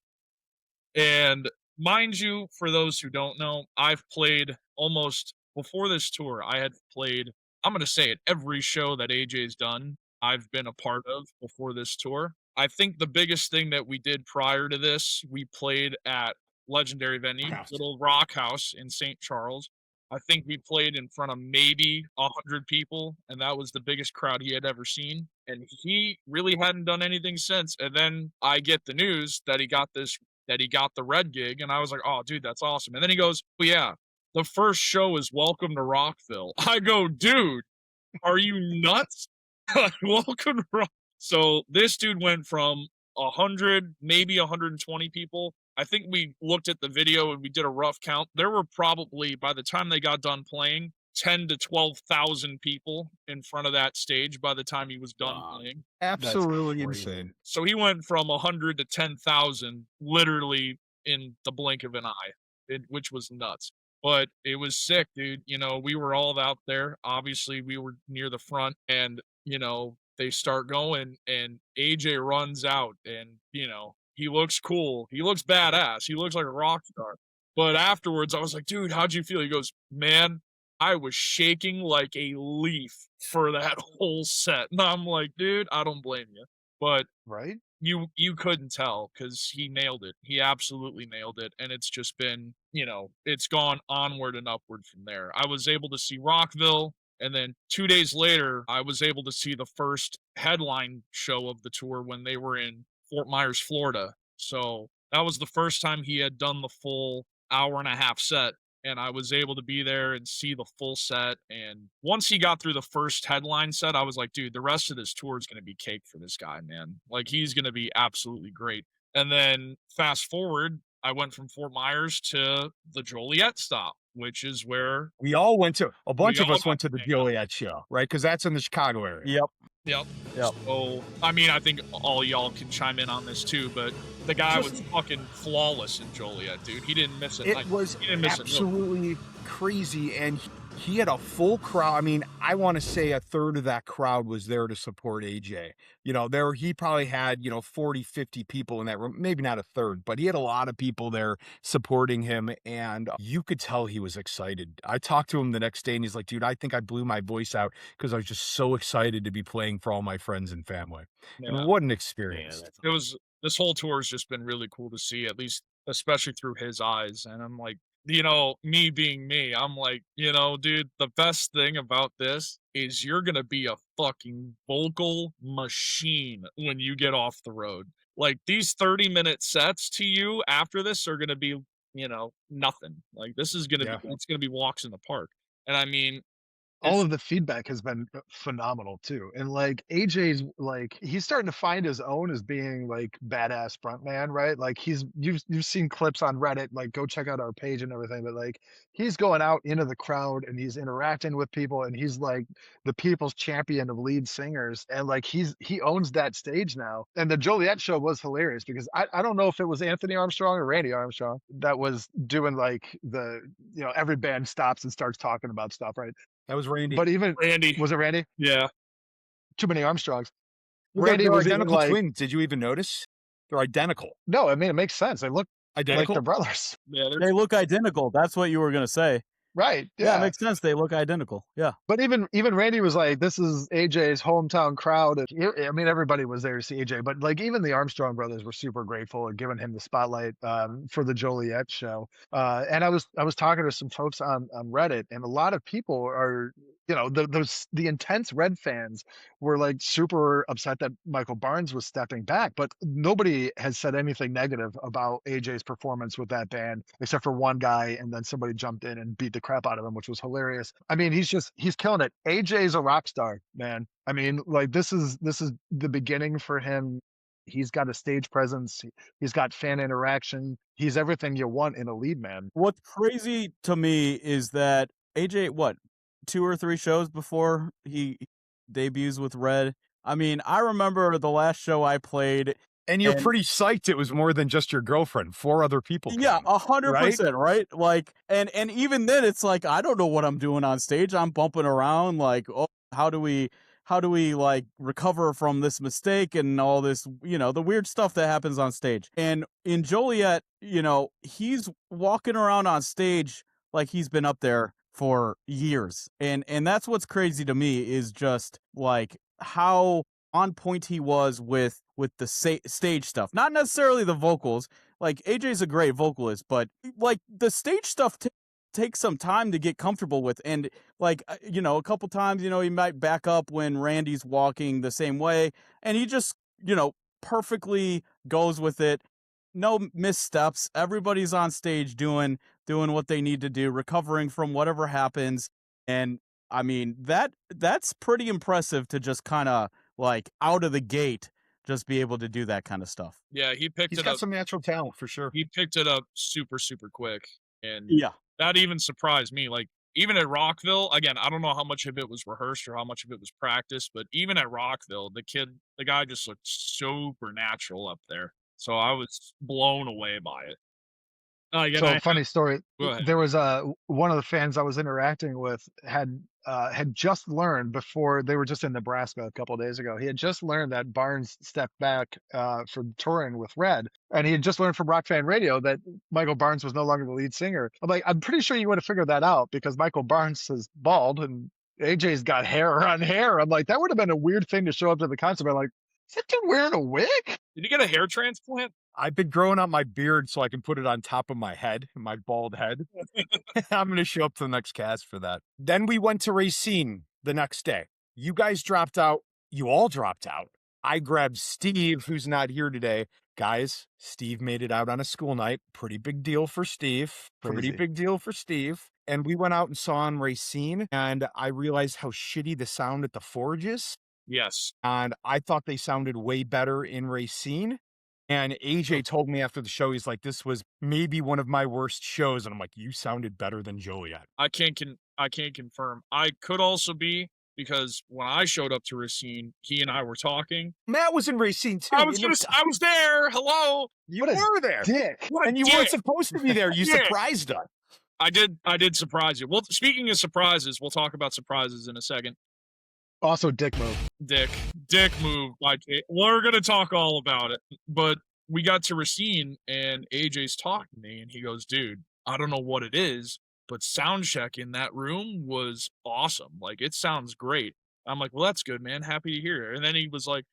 And mind you, for those who don't know, I've played almost, before this tour, I had played, I'm going to say it, every show that AJ's done, I've been a part of before this tour. I think the biggest thing that we did prior to this, we played at legendary venue, Little Rock House in St. Charles. I think we played in front of maybe 100 people, and that was the biggest crowd he had ever seen. And he really hadn't done anything since. And then I get the news that he got the Red gig, and I was like, oh, dude, that's awesome. And then he goes, oh, yeah, the first show is Welcome to Rockville. I go, dude, are you nuts? Welcome to Rockville. So this dude went from 100, maybe 120 people. I think we looked at the video and we did a rough count. There were probably, by the time they got done playing, 10 to 12,000 people in front of that stage by the time he was done playing. Absolutely insane. So he went from 100 to 10,000 literally in the blink of an eye, which was nuts. But it was sick, dude. You know, we were all out there. Obviously, we were near the front, and, you know, they start going, and AJ runs out, and, you know, he looks cool. He looks badass. He looks like a rock star. But afterwards, I was like, dude, how'd you feel? He goes, man, I was shaking like a leaf for that whole set. And I'm like, dude, I don't blame you. But right, you couldn't tell because he nailed it. He absolutely nailed it. And it's just been, you know, it's gone onward and upward from there. I was able to see Rockville. And then 2 days later, I was able to see the first headline show of the tour when they were in Fort Myers, Florida. So that was the first time he had done the full hour-and-a-half set. And I was able to be there and see the full set. And once he got through the first headline set, I was like, dude, the rest of this tour is going to be cake for this guy, man. Like, he's going to be absolutely great. And then fast forward, I went from Fort Myers to the Joliet stop, which is where we all went to. A bunch of us went to the Joliet show, right? Because that's in the Chicago area. Yep. So, I mean, I think all y'all can chime in on this too, but the guy was fucking flawless in Joliet, dude. He didn't miss it. It was absolutely crazy, and he had a full crowd. I mean, I want to say a third of that crowd was there to support AJ. You know, he probably had, 40, 50 people in that room, maybe not a third, but he had a lot of people there supporting him, and you could tell he was excited. I talked to him the next day, and he's like, dude, I think I blew my voice out because I was just so excited to be playing for all my friends and family. Yeah. And what an experience. This whole tour has just been really cool to see, at least, especially through his eyes. And I'm like, you know, me being me, I'm like, you know, dude, the best thing about this is you're going to be a fucking vocal machine when you get off the road. Like these 30-minute sets to you after this are going to be, you know, nothing. Like this is going to be, it's going to be walks in the park. And I mean, all of the feedback has been phenomenal too. And like AJ's like he's starting to find his own as being like badass frontman, right? Like you've seen clips on Reddit, like go check out our page and everything, but like he's going out into the crowd and he's interacting with people and he's like the people's champion of lead singers. And like he owns that stage now. And the Joliet show was hilarious because I don't know if it was Anthony Armstrong or Randy Armstrong that was doing like the, you know, every band stops and starts talking about stuff, right? That was Randy. But even Randy. Was it Randy? Yeah. Too many Armstrongs. Randy they're was identical like, twins. Did you even notice? They're identical. No, I mean it makes sense. They look identical. Like they're brothers. Yeah, they look identical. That's what you were gonna say. Right. Yeah. It makes sense. They look identical. Yeah. But even Randy was like, this is AJ's hometown crowd. I mean, everybody was there to see AJ, but like even the Armstrong brothers were super grateful and giving him the spotlight for the Joliet show. And I was talking to some folks on Reddit, and a lot of people are, you know, the intense Red fans were like super upset that Michael Barnes was stepping back, but nobody has said anything negative about AJ's performance with that band, except for one guy, and then somebody jumped in and beat the crap out of him, which was hilarious. I mean, he's killing it. AJ's a rock star, man. I mean, like this is the beginning for him. He's got a stage presence. He's got fan interaction. He's everything you want in a lead man. What's crazy to me is that AJ, 2 or 3 shows before he debuts with Red. I mean, I remember the last show I played. And you're pretty psyched it was more than just your girlfriend. 4 other people came, yeah, 100%, right? Like, and even then it's like, I don't know what I'm doing on stage. I'm bumping around like, oh, how do we like recover from this mistake and all this, you know, the weird stuff that happens on stage. And in Joliet, you know, he's walking around on stage like he's been up there for years. And that's what's crazy to me is just like how on point he was with the stage stuff. Not necessarily the vocals. Like AJ's a great vocalist, but like the stage stuff takes some time to get comfortable with. And like, you know, a couple times, you know, he might back up when Randy's walking the same way, and he just, you know, perfectly goes with it. No missteps. Everybody's on stage doing what they need to do, recovering from whatever happens. And I mean, that's pretty impressive to just kind of like out of the gate just be able to do that kind of stuff. Yeah, he's got some natural talent for sure. He picked it up super, super quick. And yeah, that even surprised me. Like even at Rockville, again, I don't know how much of it was rehearsed or how much of it was practice, but even at Rockville, the guy just looked super natural up there. So I was blown away by it. Funny story. There was one of the fans I was interacting with had just learned before they were just in Nebraska a couple of days ago. He had just learned that Barnes stepped back from touring with Red, and he had just learned from Rock Fan Radio that Michael Barnes was no longer the lead singer. I'm like, I'm pretty sure you would have figured that out because Michael Barnes is bald and AJ's got hair on hair. I'm like, that would have been a weird thing to show up to the concert. I'm like, is that dude wearing a wig? Did you get a hair transplant? I've been growing out my beard so I can put it on top of my head, my bald head. I'm going to show up to the next cast for that. Then we went to Racine the next day. You guys dropped out. You all dropped out. I grabbed Steve, who's not here today. Guys, Steve made it out on a school night. Pretty big deal for Steve. Pretty big deal for Steve. And we went out and saw him Racine, and I realized how shitty the sound at the Forge is. Yes. And I thought they sounded way better in Racine. And AJ told me after the show, he's like, this was maybe one of my worst shows. And I'm like, you sounded better than Joliet. I can't confirm. I could also be, because when I showed up to Racine, he and I were talking. Matt was in Racine too. I was there. Hello. You were there. Dick. And you weren't supposed to be there. You surprised us. I did surprise you. Well, speaking of surprises, we'll talk about surprises in a second. Also, dick move. Dick move. Like, we're gonna talk all about it. But we got to Racine, and AJ's talking to me, and he goes, "Dude, I don't know what it is, but sound check in that room was awesome. Like, it sounds great." I'm like, "Well, that's good, man. Happy to hear it." And then he was like,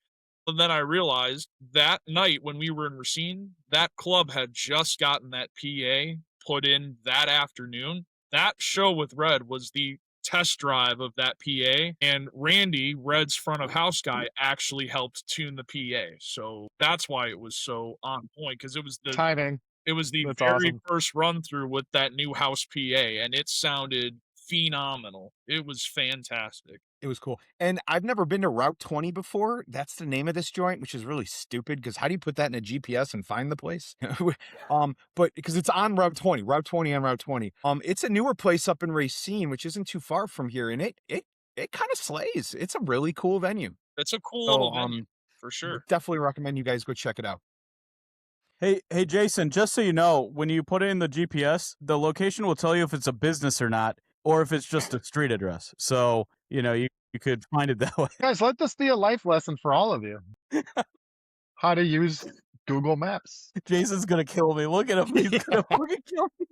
and then I realized that night when we were in Racine, that club had just gotten that PA put in that afternoon. That show with Red was the test drive of that PA, and Randy, Red's front of house guy, actually helped tune the PA. So that's why it was so on point, because it was the Timing. very Awesome. first run through with that new house PA, and it sounded phenomenal. It was fantastic. It was cool. And I've never been to Route 20 before. That's the name of this joint, which is really stupid because how do you put that in a GPS and find the place? But because it's on Route 20 on Route 20. It's a newer place up in Racine, which isn't too far from here, and it kind of slays. It's a really cool venue. It's a cool little venue, for sure. Definitely recommend you guys go check it out. Hey, Jason, just so you know, when you put it in the GPS, the location will tell you if it's a business or not, or if it's just a street address. So, you know, you could find it that way. Guys, let this be a life lesson for all of you. How to use Google Maps. Jason's going to kill me. Look at him. He's going to fucking kill me.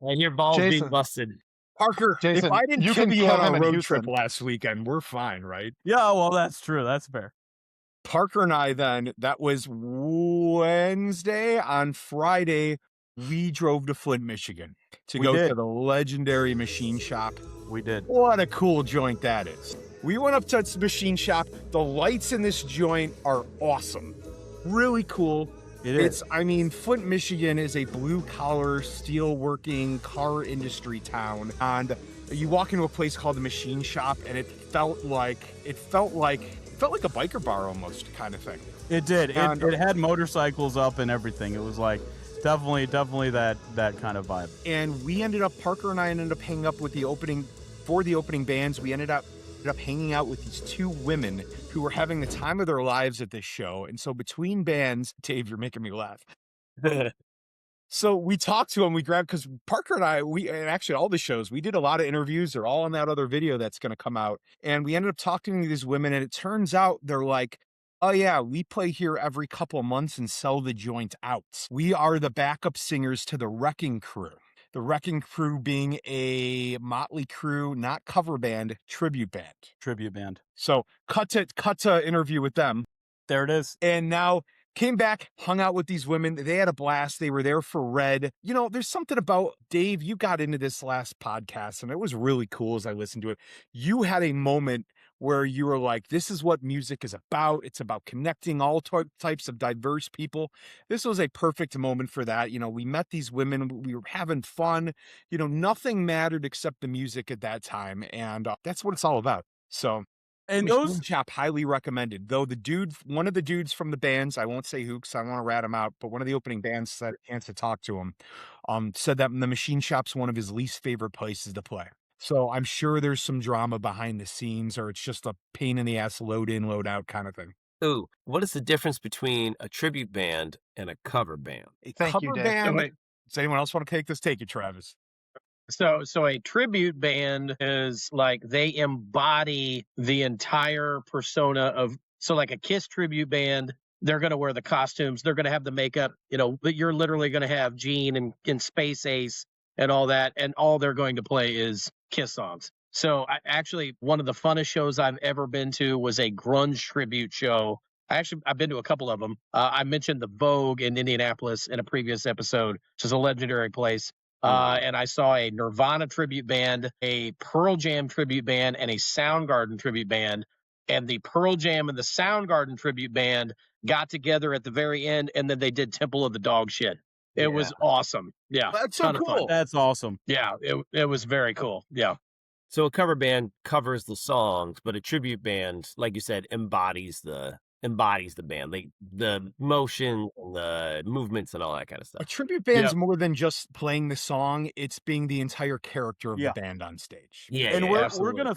And your balls being Jason. busted. Parker, Jason, if I didn't you kill can you kill on him our in road Houston. trip last weekend, we're fine, right? Yeah, well, that's true. That's fair. Parker and I then, that was Wednesday. On Friday, we drove to Flint, Michigan to go to the legendary machine shop. We did. What a cool joint that is. We went up to the machine shop. The lights in this joint are awesome. Really cool. I mean, Flint, Michigan is a blue-collar, steel-working car industry town. And you walk into a place called the machine shop, and it felt like a biker bar almost, kind of thing. It did. It had motorcycles up and everything. It was like definitely that kind of vibe. And we Parker and I ended up hanging up with the opening bands. We ended up hanging out with these two women who were having the time of their lives at this show. And so between bands, Dave, you're making me laugh. So we talked to them, because Parker and I, and actually all the shows, we did a lot of interviews. They're all in that other video that's going to come out. And we ended up talking to these women, and it turns out they're like, oh yeah, we play here every couple of months and sell the joint out. We are the backup singers to the Wrecking Crew. The Wrecking Crew being a Motley Crue, not cover band, tribute band. Tribute band. So cut to interview with them. There it is. And now came back, hung out with these women. They had a blast. They were there for Red. You know, there's something about, Dave, you got into this last podcast, and it was really cool as I listened to it. You had a moment where you were like, this is what music is about. It's about connecting all types of diverse people. This was a perfect moment for that. You know, we met these women. We were having fun. You know, nothing mattered except the music at that time. And that's what it's all about. So, and those chap highly recommended. Though one of the dudes from the bands, I won't say who because I don't want to rat him out, but one of the opening bands said a chance to talk to him, said that the machine shop's one of his least favorite places to play. So I'm sure there's some drama behind the scenes, or it's just a pain in the ass load in, load out kind of thing. Ooh, what is the difference between a tribute band and a cover band? Thank you, Dave. Does anyone else want to take this? Take it, Travis. So a tribute band is like they embody the entire persona of, so like a Kiss tribute band, they're going to wear the costumes, they're going to have the makeup, you know, but you're literally going to have Gene and Space Ace and all that, and all they're going to play is Kiss songs. So actually, one of the funnest shows I've ever been to was a grunge tribute show. I've been to a couple of them. I mentioned the Vogue in Indianapolis in a previous episode, which is a legendary place. And I saw a Nirvana tribute band, a Pearl Jam tribute band, and a Soundgarden tribute band. And the Pearl Jam and the Soundgarden tribute band got together at the very end, and then they did Temple of the Dog Shit. It was awesome. Yeah. That's so cool. That's awesome. Yeah, it was very cool. Yeah. So a cover band covers the songs, but a tribute band, like you said, embodies the band, like the motion, the movements, and all that kind of stuff. A tribute band's more than just playing the song; it's being the entire character of the band on stage. Yeah, and yeah, we're gonna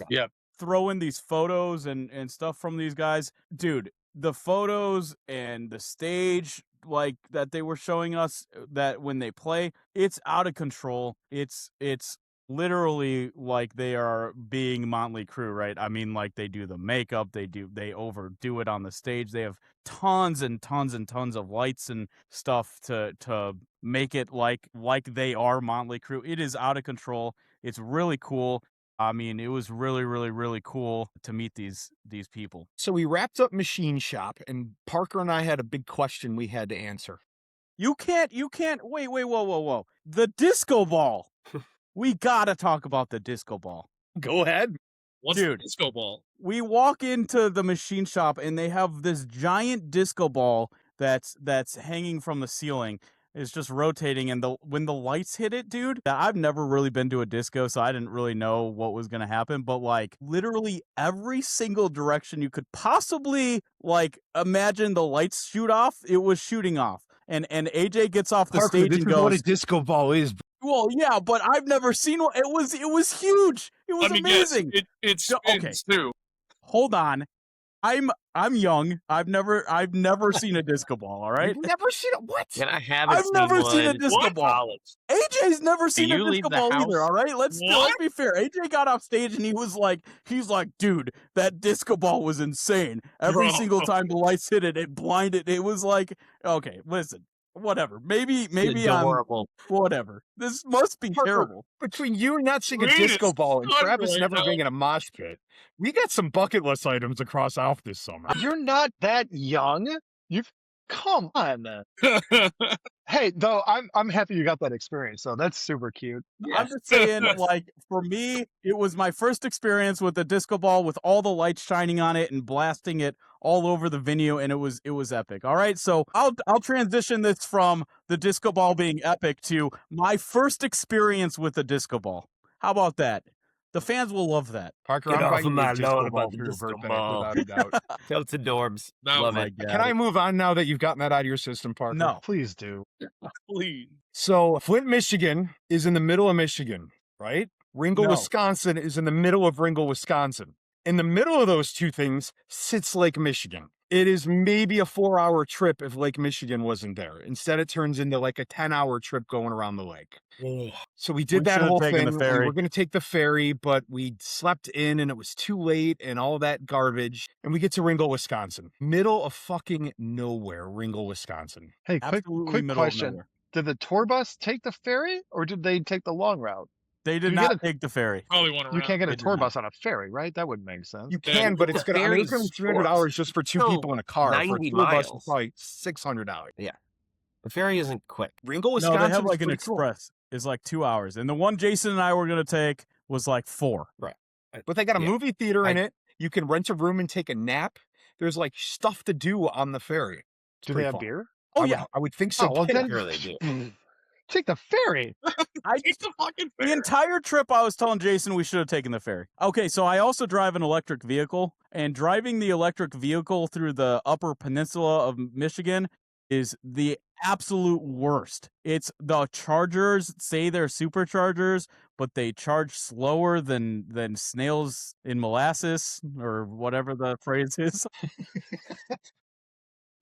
throw in these photos and stuff from these guys, dude. The photos and the stage, like that they were showing us, that when they play, it's out of control. It's literally like they are being Motley Crue, right? I mean, like they do the makeup, they overdo it on the stage. They have tons and tons and tons of lights and stuff to make it like they are Motley Crue. It is out of control. It's really cool. I mean, it was really, really, really cool to meet these people. So we wrapped up Machine Shop, and Parker and I had a big question we had to answer. You can't, wait, whoa. The disco ball. We gotta talk about the disco ball. Go ahead. What's Dude. the disco ball? We walk into the machine shop and they have this giant disco ball that's hanging from the ceiling. It's just rotating, and when the lights hit it, dude, I've never really been to a disco, so I didn't really know what was gonna happen. But like literally every single direction you could possibly like imagine the lights shoot off, it was shooting off. And AJ gets off the Parker, stage this and is what a goes, disco ball is. well, yeah, but I've never seen one. It was huge. It was Let me guess. amazing. It Okay. spins too. Hold on. I'm young. I've never seen a disco ball, all right? You've never seen it? What? And I haven't I've seen never seen a one disco in ball. college. AJ's never seen a you leave disco the ball house? either, all right? Let's be fair. AJ got off stage and he's like, dude, that disco ball was insane. Every Bro. single time the lights hit it, it blinded. It was like, okay, listen, whatever. Maybe I'm Adorable. whatever. This must be Parker, terrible. Between you not seeing a Reed disco is ball and stunned Travis right never now. being in a mosh pit, we got some bucket list items to cross off this summer. You're not that young. You've come on. Hey, though, I'm happy you got that experience. So that's super cute. I'm just saying, like, for me, it was my first experience with the disco ball with all the lights shining on it and blasting it all over the venue, and it was epic. All right, so I'll transition this from the disco ball being epic to my first experience with the disco ball. How about that? The fans will love that. Parker, Get I'm off buying of you my a disco lawn ball about the for your disco birthday, ball. without a doubt. Tilted dorms. No, Love my it. Can I move on now that you've gotten that out of your system, Parker? No. Please do. Please. So Flint, Michigan is in the middle of Michigan, right? Ringle, No. Wisconsin is in the middle of Ringle, Wisconsin. In the middle of those two things sits Lake Michigan. It is maybe a 4-hour trip if Lake Michigan wasn't there. Instead, it turns into like a 10-hour trip going around the lake. So we did We that should've whole taken thing. the We ferry. were going to take the ferry, but we slept in and it was too late and all that garbage. And we get to Ringle, Wisconsin. Middle of fucking nowhere, Ringle, Wisconsin. Hey, Absolutely quick middle of question. nowhere. Did the tour bus take the ferry or did they take the long route? They did You not get take the ferry. Probably want to You can't get They a did tour not. bus on a ferry, right? That wouldn't make sense. You can, but it's the going to, I mean, it's ferry's going to be $300 just for two still people in a car. For a 90 tour bus, it's miles. probably $600. The ferry isn't quick. Ringle, No, Wisconsin. they have is like an pretty cool. express. It's like 2 hours. And the one Jason and I were going to take was like 4. But they got a Yeah. movie theater in I- it. You can rent a room and take a nap. There's like stuff to do on the ferry. It's Do they pretty have fun. beer? Oh, I yeah. would, I would think so. Oh, well, too. then Sure they do. take the ferry. Take the fucking The ferry. entire trip, I was telling Jason we should have taken the ferry. Okay, so I also drive an electric vehicle, and driving the electric vehicle through the Upper Peninsula of Michigan is the absolute worst. It's the chargers say they're superchargers, but they charge slower than snails in molasses or whatever the phrase is.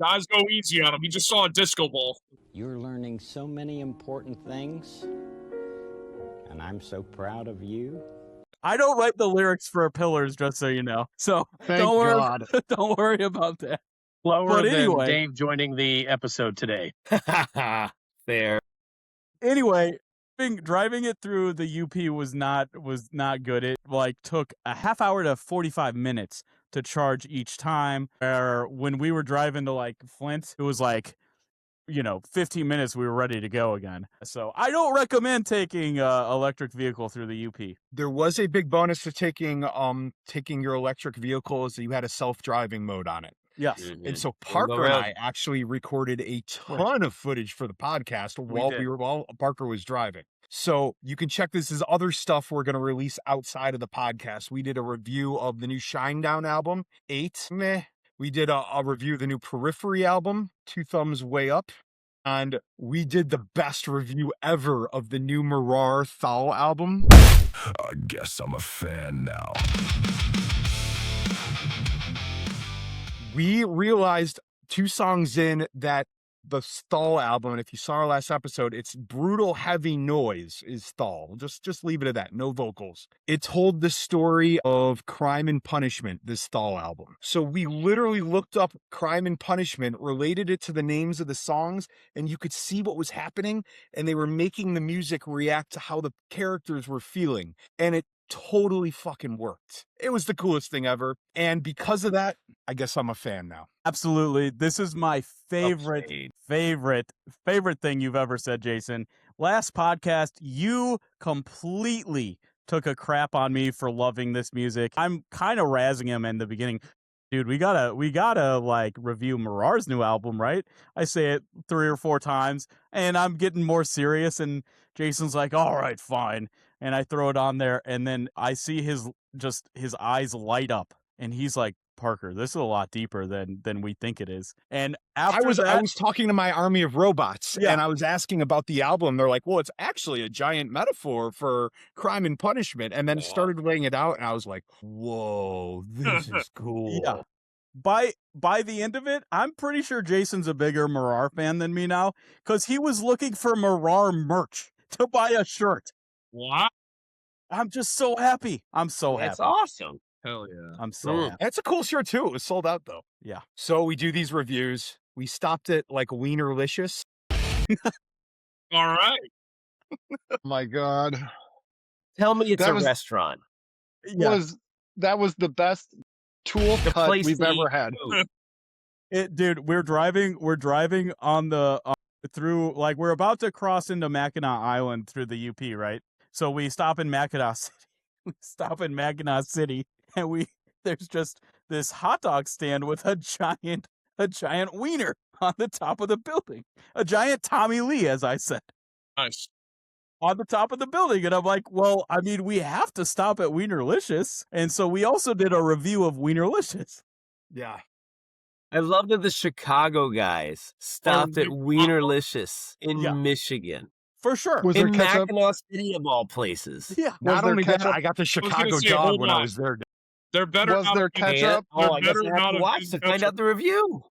Guys, go easy on him. He just saw a disco ball. You're learning so many important things, and I'm so proud of you. I don't write the lyrics for Pillars, just so you know. So Thank don't worry, God. don't worry about that. Slower But than anyway. Dave joining the episode today. Fair. Anyway, driving it through the UP was not good. It like took a half hour to 45 minutes to charge each time. Where when we were driving to like Flint, it was like 15 minutes we were ready to go again. So I don't recommend taking electric vehicle through the UP. There was a big bonus to taking your electric vehicle is that you had a self-driving mode on it. Yes. And so Go Parker and around. I actually recorded a ton of footage for the podcast while Parker was driving. So you can check this as other stuff we're going to release outside of the podcast. We did a review of the new Shinedown album, 8. Meh. We did a review of the new Periphery album, 2 thumbs way up. And we did the best review ever of the new Mirar Thal album. I guess I'm a fan now. We realized 2 songs in that the Thal album, and if you saw our last episode, it's brutal, heavy noise is Thal. Just leave it at that. No vocals. It told the story of Crime and Punishment, this Thal album. So we literally looked up Crime and Punishment, related it to the names of the songs, and you could see what was happening, and they were making the music react to how the characters were feeling. And it totally fucking worked. It was the coolest thing ever. And because of that, I guess I'm a fan now. Absolutely. This is my favorite thing you've ever said, Jason. Last podcast, you completely took a crap on me for loving this music. I'm kind of razzing him in the beginning. Dude, we gotta like review Marar's new album, right? I say it 3 or 4 times, and I'm getting more serious, and Jason's like, all right, fine. And I throw it on there, and then I see his eyes light up, and he's like, Parker, this is a lot deeper than we think it is. And after I was talking to my army of robots, Yeah. and I was asking about the album. They're like, well, it's actually a giant metaphor for crime and punishment. And then started laying it out, and I was like, whoa, this is cool. Yeah. By the end of it, I'm pretty sure Jason's a bigger Marar fan than me now, because he was looking for Marar merch to buy a shirt. What? I'm just so happy. I'm so happy. That's awesome. Hell yeah. I'm so happy. That's a cool shirt, too. It was sold out, though. Yeah. So we do these reviews. We stopped at, like, Wienerlicious. All right. My God. Tell me it's That a was- restaurant. Yeah. That was the best tool The cut place we've to eat ever had. food. Dude, we're driving on the through, like, we're about to cross into Mackinac Island through the UP, right? So we stop in Mackinac City. We stop in Mackinac City, and there's just this hot dog stand with a giant wiener on the top of the building. A giant Tommy Lee, as I said, Nice. on the top of the building. And I'm like, well, I mean, we have to stop at Wienerlicious. And so we also did a review of Wienerlicious. Yeah. I love that the Chicago guys stopped at Wienerlicious in Yeah. Michigan. For sure. Was there In ketchup? Mackinac City of all places. Yeah. Not there only that, ketchup? I got the Chicago say, dog hold when I on. was there. They're better. Was not there have been- ketchup? Oh, I guess better I have not to have watch been to find ketchup. out the review.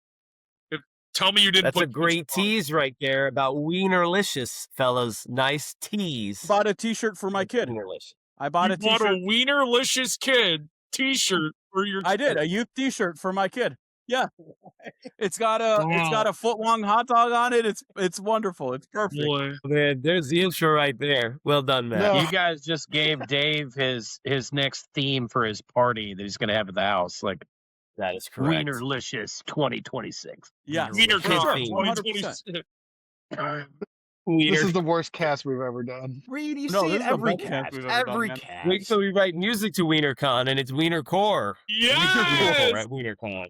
Tell me you didn't That's put a great ketchup on it. tease right there about Wienerlicious, fellas. Nice tease. Bought a t-shirt for my kid. Wienerlicious. I bought You a bought t-shirt. a Wienerlicious Kid t-shirt for your I did kid. a youth t-shirt for my kid. Yeah. It's got a Wow. foot-long hot dog on it. It's wonderful. It's perfect. Boy. Man, there's the intro right there. Well done, Matt. No. You guys just gave Dave his next theme for his party that he's going to have at the house, like That is correct. Wienerlicious 2026. Yeah. Wiener Kid Con theme. 2026. This is the worst cast we've ever done. Reed, you No, see this it is the every best cast cast. we've ever done, Every man. cast. Wait till we write music to WienerCon and it's Wienercore. Yes! At WienerCon.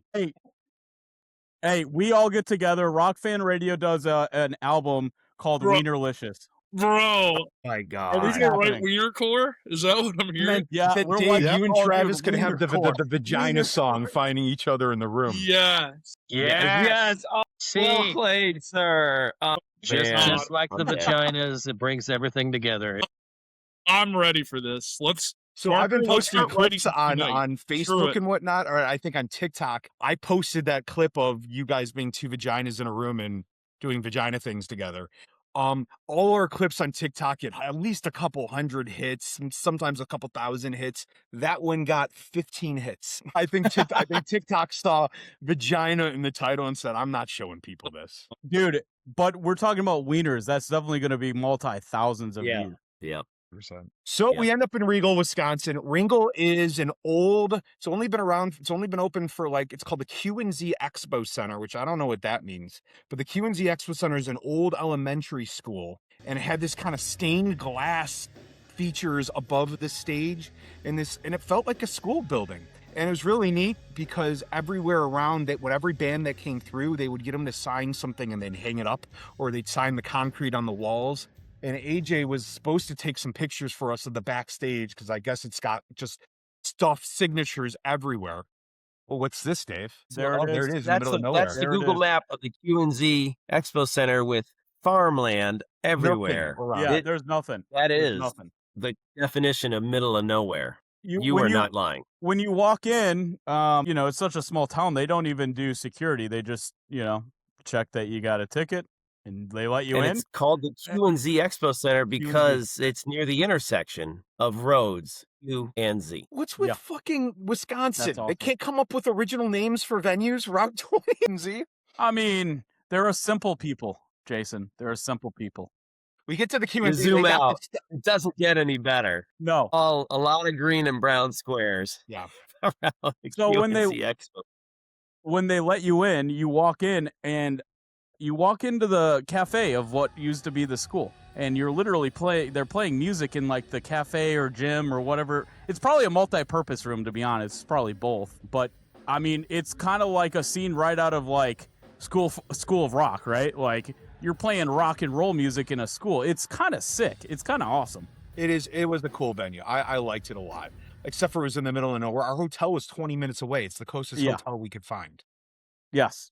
Hey, we all get together. Rock Fan Radio does an album called Bro. Wienerlicious. Bro, My are God. we It's gonna write happening. Wiener Core? Is that what I'm hearing? Yeah, That we're Dave, like, you and oh, dude, Travis could have Wienercore. the vagina song, finding each other in the room. Yes. Yes. Oh, well See, played, sir. just, man. just like the Okay. vaginas, it brings everything together. I'm ready for this. Let's So I've been Parker, let's posting start writing clips on tonight. Screw Facebook it. and whatnot, or I think on TikTok. I posted that clip of you guys being two vaginas in a room and doing vagina things together. All our clips on TikTok get at least a couple hundred hits, and sometimes a couple thousand hits. That one got 15 hits. I think TikTok saw vagina in the title and said, "I'm not showing people this." Dude, but we're talking about wieners. That's definitely going to be multi-thousands of Yeah. views. Yeah. So Yeah. we end up in Ringle, Wisconsin. Ringle is an old, it's only been open for it's called the Q&Z Expo Center, which I don't know what that means. But the Q&Z Expo Center is an old elementary school, and it had this kind of stained glass features above the stage, and it felt like a school building. And it was really neat because everywhere around it, with every band that came through, they would get them to sign something and then hang it up, or they'd sign the concrete on the walls. And AJ was supposed to take some pictures for us of the backstage because I guess it's got just stuffed signatures everywhere. Well, what's this, Dave? There it is. There it is, in the That's middle the, of nowhere. that's the There it Google is. map of the Q&Z Expo Center with farmland everywhere. Nothing around. Yeah, It- there's nothing. That There's is nothing. the definition of middle of nowhere. You when are not lying. When you walk in, it's such a small town. They don't even do security. They just, check that you got a ticket and they let you And in. it's called the Q&Z Expo Center because it's near the intersection of roads Q and Z. What's with Yeah. fucking Wisconsin? That's They awesome. can't come up with original names for venues? Route 20 and Z? I mean, there are simple people, Jason. There are simple people. We get to the You Q&A. zoom out. It doesn't get any better. No. All a lot of green and brown squares. Yeah. around the So when they QNC Expo. let you in, you walk in and you walk into the cafe of what used to be the school, and you're literally they're playing music in like the cafe or gym or whatever. It's probably a multi-purpose room, to be honest. It's probably both, but I mean, it's kind of like a scene right out of like School of Rock, right? Like you're playing rock and roll music in a school. It's kind of sick. It's kind of awesome. It was a cool venue. I liked it a lot, except for it was in the middle of nowhere. Our hotel was 20 minutes away. It's the closest hotel we could find. Yes.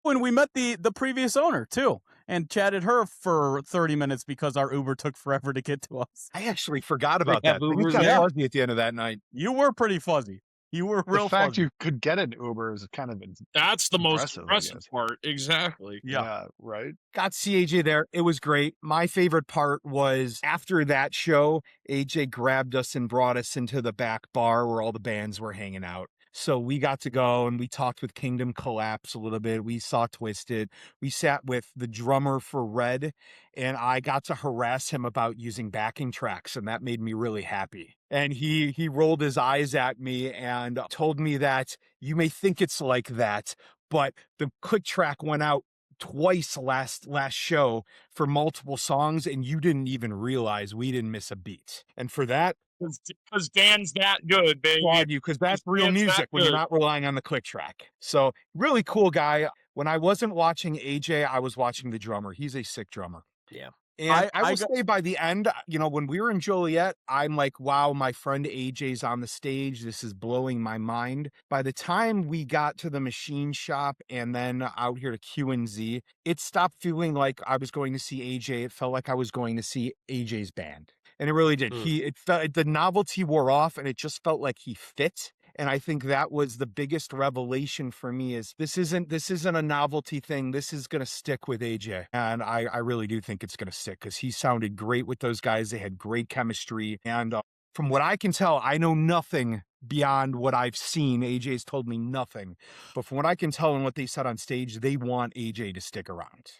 When we met the previous owner too, and chatted her for 30 minutes because our Uber took forever to get to us. I actually forgot about that. Ubers We got there? fuzzy at the end of that night. You were pretty fuzzy. You were real The fact fuzzy. you could get an Uber is kind of That's the most Impressive, I impressive guess. part. Exactly. yeah, right. Got to see AJ there. It was great. My favorite part was after that show, AJ grabbed us and brought us into the back bar where all the bands were hanging out. So we got to go and we talked with Kingdom Collapse a little bit. We saw Twisted. We sat with the drummer for Red, and I got to harass him about using backing tracks, and that made me really happy. And he rolled his eyes at me and told me that you may think it's like that, but the click track went out twice last show for multiple songs, and you didn't even realize we didn't miss a beat. And for that, Because Dan's that good, baby. applaud you, because that's real Dan's that music when you're good. not relying on the click track. So really cool guy. When I wasn't watching AJ, I was watching the drummer. He's a sick drummer. Yeah. And I will say by the end, you know, when we were in Joliet, I'm like, wow, my friend AJ's on the stage. This is blowing my mind. By the time we got to the machine shop and then out here to QNZ, it stopped feeling like I was going to see AJ. It felt like I was going to see AJ's band. And it really did. It felt, the novelty wore off, and it just felt like he fit. And I think that was the biggest revelation for me is this isn't a novelty thing. This is going to stick with AJ. And I really do think it's going to stick because he sounded great with those guys. They had great chemistry. And from what I can tell, I know nothing beyond what I've seen. AJ's told me nothing. But from what I can tell and what they said on stage, they want AJ to stick around.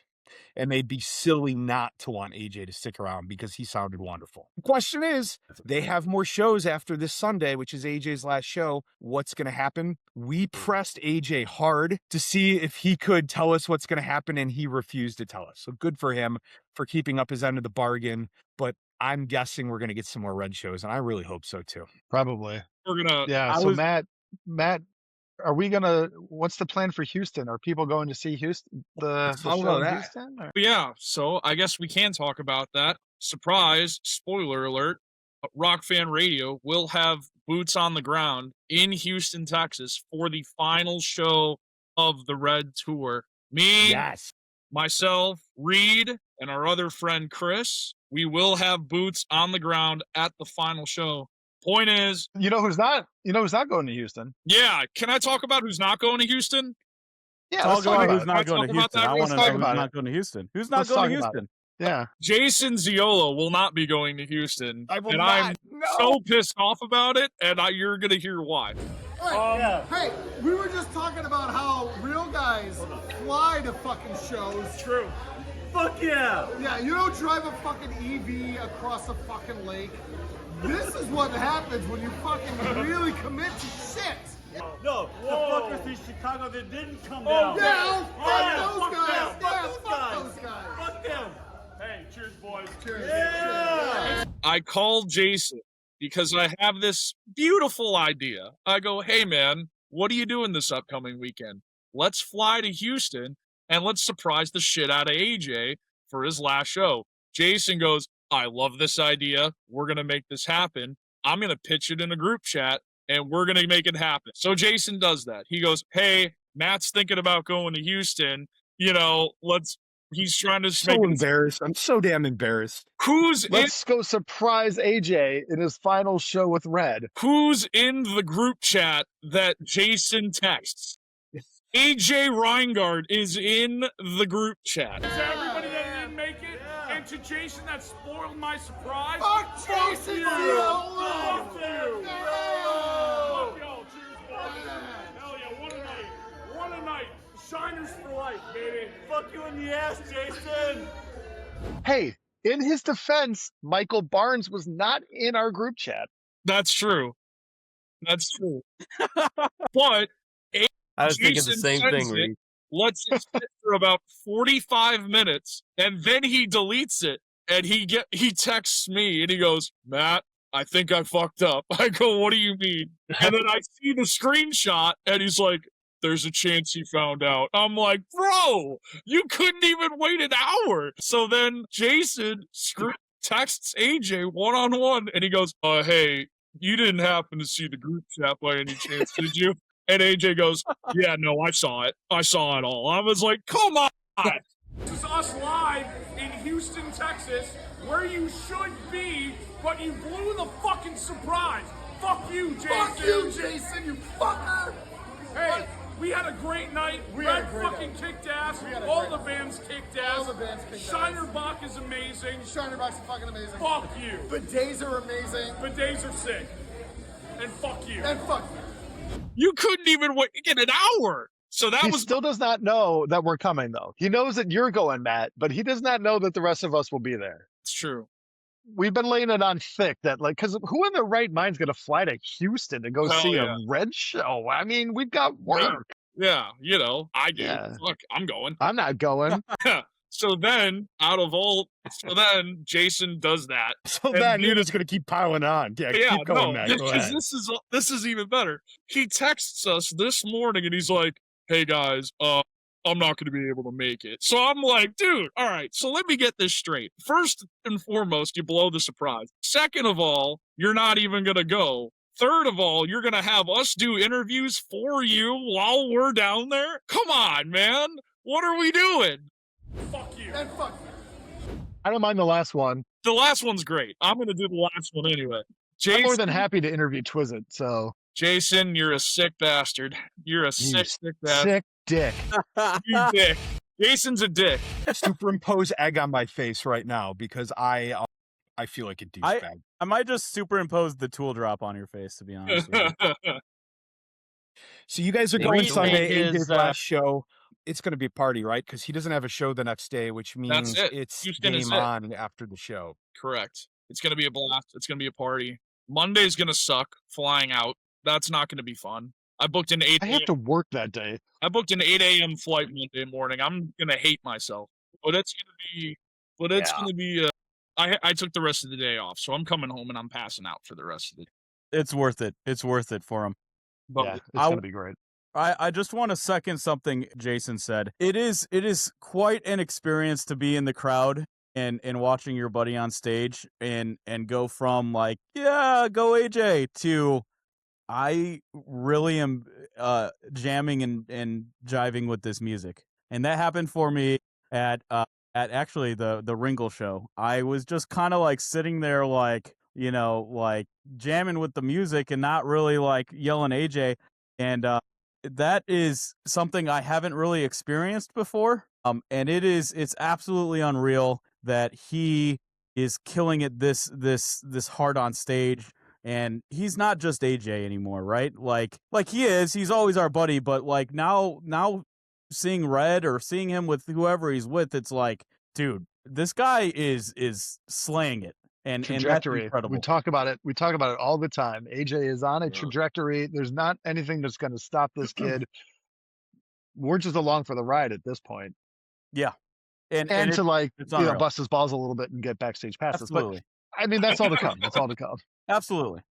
And they'd be silly not to want AJ to stick around because he sounded wonderful. The question is, they have more shows after this Sunday, which is AJ's last show. What's going to happen? We pressed AJ hard to see if he could tell us what's going to happen, and he refused to tell us. So good for him for keeping up his end of the bargain. But I'm guessing we're going to get some more Red shows, and I really hope so too. Probably. We're gonna. Yeah. So Matt, are we gonna? What's the plan for Houston? Are people going to see Houston? The show in Houston? Or? Yeah. So I guess we can talk about that. Surprise! Spoiler alert! Rock Fan Radio will have boots on the ground in Houston, Texas, for the final show of the Red Tour. Me, myself, Reed, and our other friend Chris. We will have boots on the ground at the final show. Point is, you know who's not going to Houston? Yeah, can I talk about who's not going to Houston? Yeah, talk about who's not Can I going to talk Houston. about I that? want to know Let's who's talk about not going to Houston. Who's not Let's going to talk about Houston? Yeah, Jason Ziola will not be going to Houston, I will and not. I'm No. so pissed off about it. And you're gonna hear why. Hey, we were just talking about how real guys fly to fucking shows. True. Fuck yeah. Yeah, you don't drive a fucking EV across a fucking lake. This is what happens when you fucking really commit to shit. No, the fuckers in Chicago that didn't come down. Yeah, fuck those guys. Them. Yeah, Fuck fuck those those guys. Fuck them. Hey, cheers, boys. Cheers. Yeah. I called Jason because I have this beautiful idea. I go, hey man, what are you doing this upcoming weekend? Let's fly to Houston and let's surprise the shit out of AJ for his last show. Jason goes, I love this idea. We're going to make this happen. I'm going to pitch it in a group chat and we're going to make it happen. So Jason does that. He goes, hey, Matt's thinking about going to Houston. You know, he's trying to So embarrassed. I'm so damn embarrassed. Let's go surprise AJ in his final show with Red. Who's in the group chat that Jason texts? AJ Reingard is in the group chat. To everybody that didn't make it, and to Jason that spoiled my surprise. Fuck Jason! you. Fuck Fuck you. No. Fuck y'all. Cheers, boys. Hell yeah, what a night. What a night. Shiners for life, baby. Fuck you in the ass, Jason. Hey, In his defense, Michael Barnes was not in our group chat. That's true. That's true. But I was thinking Jason the same sends thing, it, Reed. lets it sit for about 45 minutes, and then he deletes it, and he texts me, and he goes, Matt, I think I fucked up. I go, what do you mean? And then I see the screenshot, and he's like, there's a chance he found out. I'm like, bro, you couldn't even wait an hour. So then Jason texts AJ one-on-one, and he goes, hey, you didn't happen to see the group chat by any chance, did you? And AJ goes, yeah, no, I saw it. I saw it all. I was like, come on. This is us live in Houston, Texas, where you should be, but you blew the fucking surprise. Fuck you, Jason. Fuck you, Jason, you fucker. Hey, we had a great night. Red fucking kicked ass. All the bands kicked ass. All the bands kicked ass. Shinerbach is amazing. Shinerbach's fucking amazing. Fuck you. Bidets are amazing. Bidets are sick. And fuck you. And fuck you. You couldn't even wait in an hour. So that He still does not know that we're coming, though. He knows that you're going, Matt, but he does not know that the rest of us will be there. It's true. We've been laying it on thick that, like, because who in their right mind's going to fly to Houston to go see a Red show? I mean, we've got work. Yeah, you know, I do. Yeah. Fuck, I'm going. I'm not going. So then, Jason does that. So then you're just going to keep piling on. Yeah, keep going, Matt. Go ahead. This is even better. He texts us this morning and he's like, hey guys, I'm not going to be able to make it. So I'm like, dude, all right, so let me get this straight. First and foremost, you blow the surprise. Second of all, you're not even going to go. Third of all, you're going to have us do interviews for you while we're down there? Come on, man. What are we doing? Fuck you. And fuck you. I don't mind the last one. The last one's great. I'm going to do the last one anyway. Jason, I'm more than happy to interview Twizzit, so. Jason, you're a sick bastard. You're a sick bastard. Sick dick. You dick. Jason's a dick. Superimpose egg on my face right now because I feel like a douchebag. I might just superimpose the tool drop on your face, to be honest with you. So you guys are going Sunday, his, AJ's last show. It's going to be a party, right? Because he doesn't have a show the next day, which means it's Houston game on after the show. Correct. It's going to be a blast. It's going to be a party. Monday's going to suck flying out. That's not going to be fun. I booked an 8 I have to work that day. I booked an 8 a.m. flight Monday morning. I'm going to hate myself. But it's going to be, I took the rest of the day off. So I'm coming home and I'm passing out for the rest of the day. It's worth it. It's worth it for him. But Yeah, it's going to be great. I just want to second something Jason said. It is quite an experience to be in the crowd and watching your buddy on stage and go from like, yeah, go AJ to I really am jamming and jiving with this music. And that happened for me at actually the Ringle show. I was just kind of like sitting there like, you know, like jamming with the music and not really like yelling AJ. And that is something I haven't really experienced before. And it's absolutely unreal that he is killing it this hard on stage. And he's not just AJ anymore, right? Like he is. He's always our buddy, but like now seeing Red or seeing him with whoever he's with, it's like, dude, this guy is slaying it. And Trajectory. And that's incredible. We talk about it. We talk about it all the time. AJ is on a trajectory. There's not anything that's going to stop this kid. We're just along for the ride at this point. Yeah. And to like, it's bust his balls a little bit and get backstage passes. Absolutely. But I mean, that's all to come. That's all to come. Absolutely.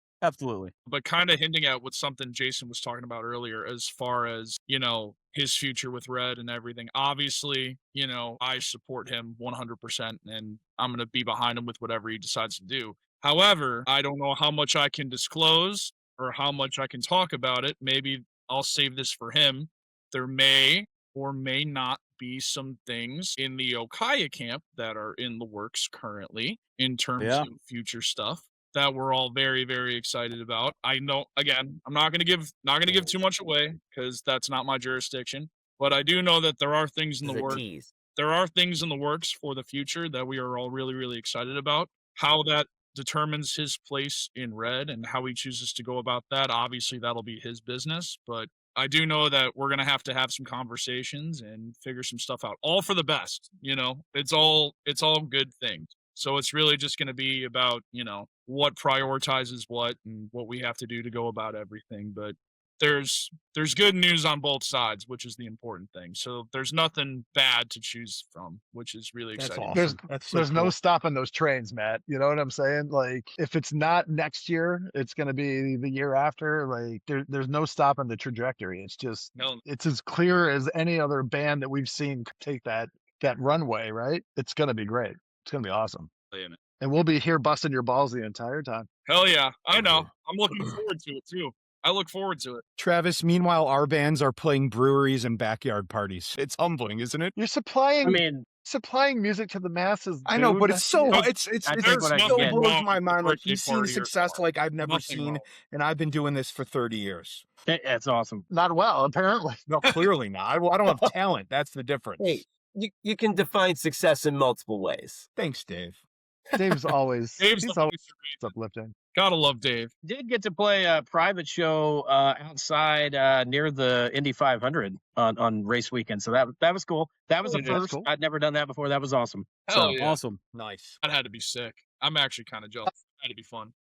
But kind of hinting at what something Jason was talking about earlier as far as, you know, his future with Red and everything. Obviously, you know, I support him 100% and I'm going to be behind him with whatever he decides to do. However, I don't know how much I can disclose or how much I can talk about it. Maybe I'll save this for him. There may or may not be some things in the Okaya camp that are in the works currently in terms of future stuff that we're all very, very excited about. I know, again, I'm not going to give too much away because that's not my jurisdiction, but I do know that there are things in the works. There are things in the works for the future that we are all really, really excited about. How that determines his place in Red and how he chooses to go about that, obviously that'll be his business, but I do know that we're going to have some conversations and figure some stuff out, all for the best. You know, it's all good things. So it's really just going to be about, what prioritizes what and what we have to do to go about everything. But there's good news on both sides, which is the important thing. So there's nothing bad to choose from, which is really That's exciting. awesome. There's no stopping those trains, Matt. You know what I'm saying? Like, if it's not next year, it's going to be the year after. Like, there's no stopping the trajectory. It's just, it's as clear as any other band that we've seen take that runway, right? It's going to be great. It's going to be awesome. And we'll be here busting your balls the entire time. Hell yeah. I know. I'm looking forward to it too. I look forward to it. Travis, meanwhile, our bands are playing breweries and backyard parties. It's humbling, isn't it? You're supplying music to the masses. I know, dude. but it's so it still blows my mind. Like, he's seen success like I've never seen, and I've been doing this for 30 years. That's awesome. Not well, apparently. No, clearly not. I don't have talent. That's the difference. Hey, you can define success in multiple ways. Thanks, Dave. Dave's always always uplifting. Gotta love Dave. Did get to play a private show outside near the Indy 500 on race weekend, so that was cool. That was the first. Cool. I'd never done that before. That was awesome. Hell yeah. Awesome. Nice. That had to be sick. I'm actually kind of jealous. That had to be fun.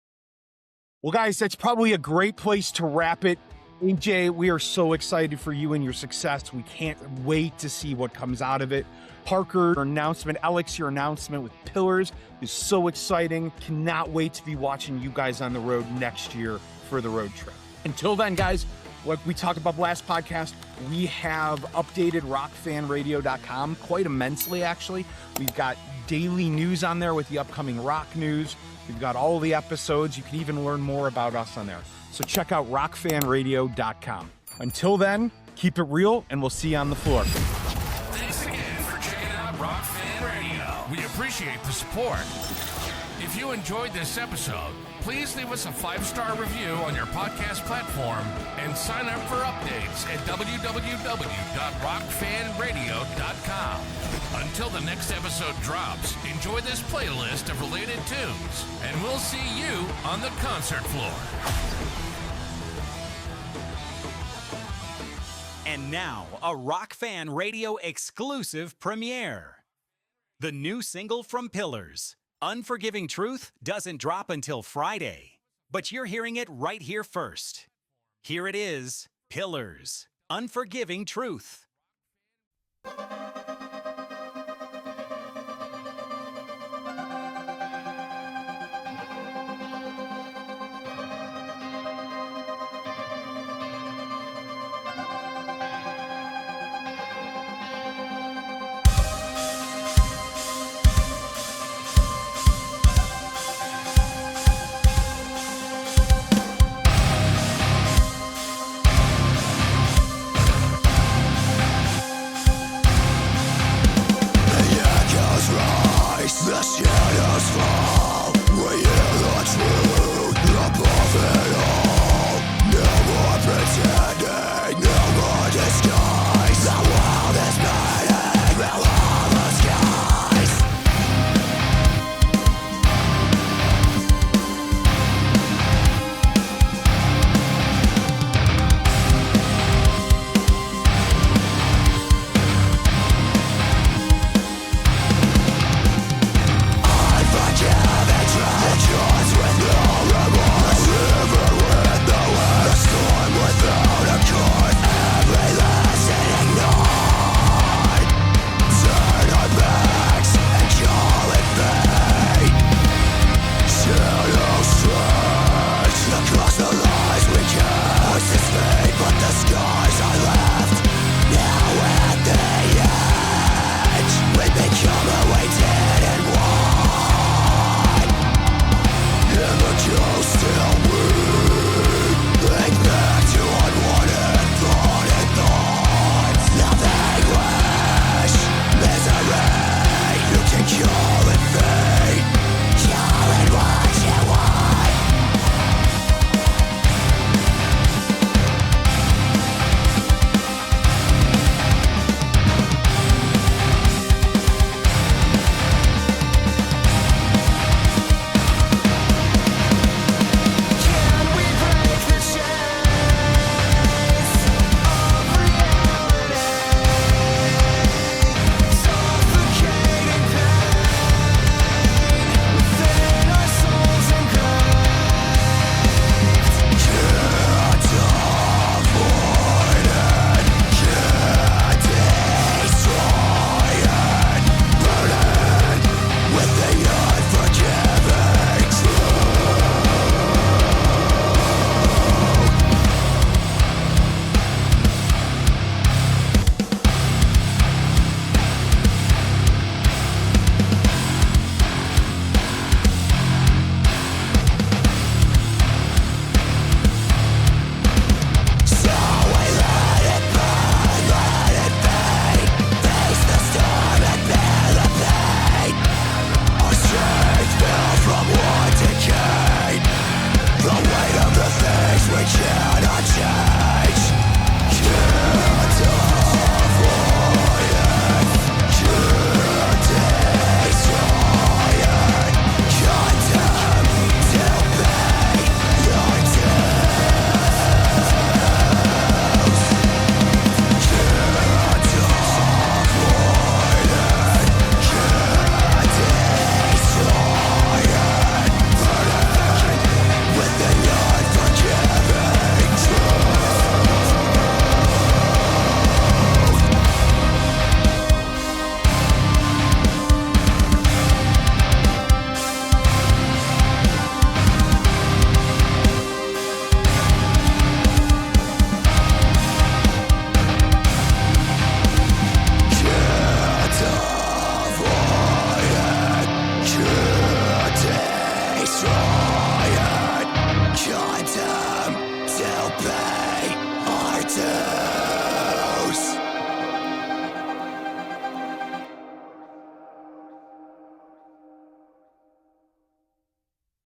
Well, guys, that's probably a great place to wrap it. AJ, we are so excited for you and your success. We can't wait to see what comes out of it. Parker, your announcement. Alex, your announcement with Pillars is so exciting. Cannot wait to be watching you guys on the road next year for the road trip. Until then, guys, like we talked about last podcast, we have updated rockfanradio.com quite immensely, actually. We've got daily news on there with the upcoming rock news. We've got all the episodes. You can even learn more about us on there. So check out rockfanradio.com. Until then, keep it real, and we'll see you on the floor. Thanks again for checking out Rock Fan Radio. We appreciate the support. If you enjoyed this episode, please leave us a 5-star review on your podcast platform and sign up for updates at www.rockfanradio.com. Until the next episode drops, enjoy this playlist of related tunes, and we'll see you on the concert floor. And now, a Rock Fan Radio exclusive premiere. The new single from Pillars, Unforgiving Truth, doesn't drop until Friday, but you're hearing it right here first. Here it is, Pillars, Unforgiving Truth.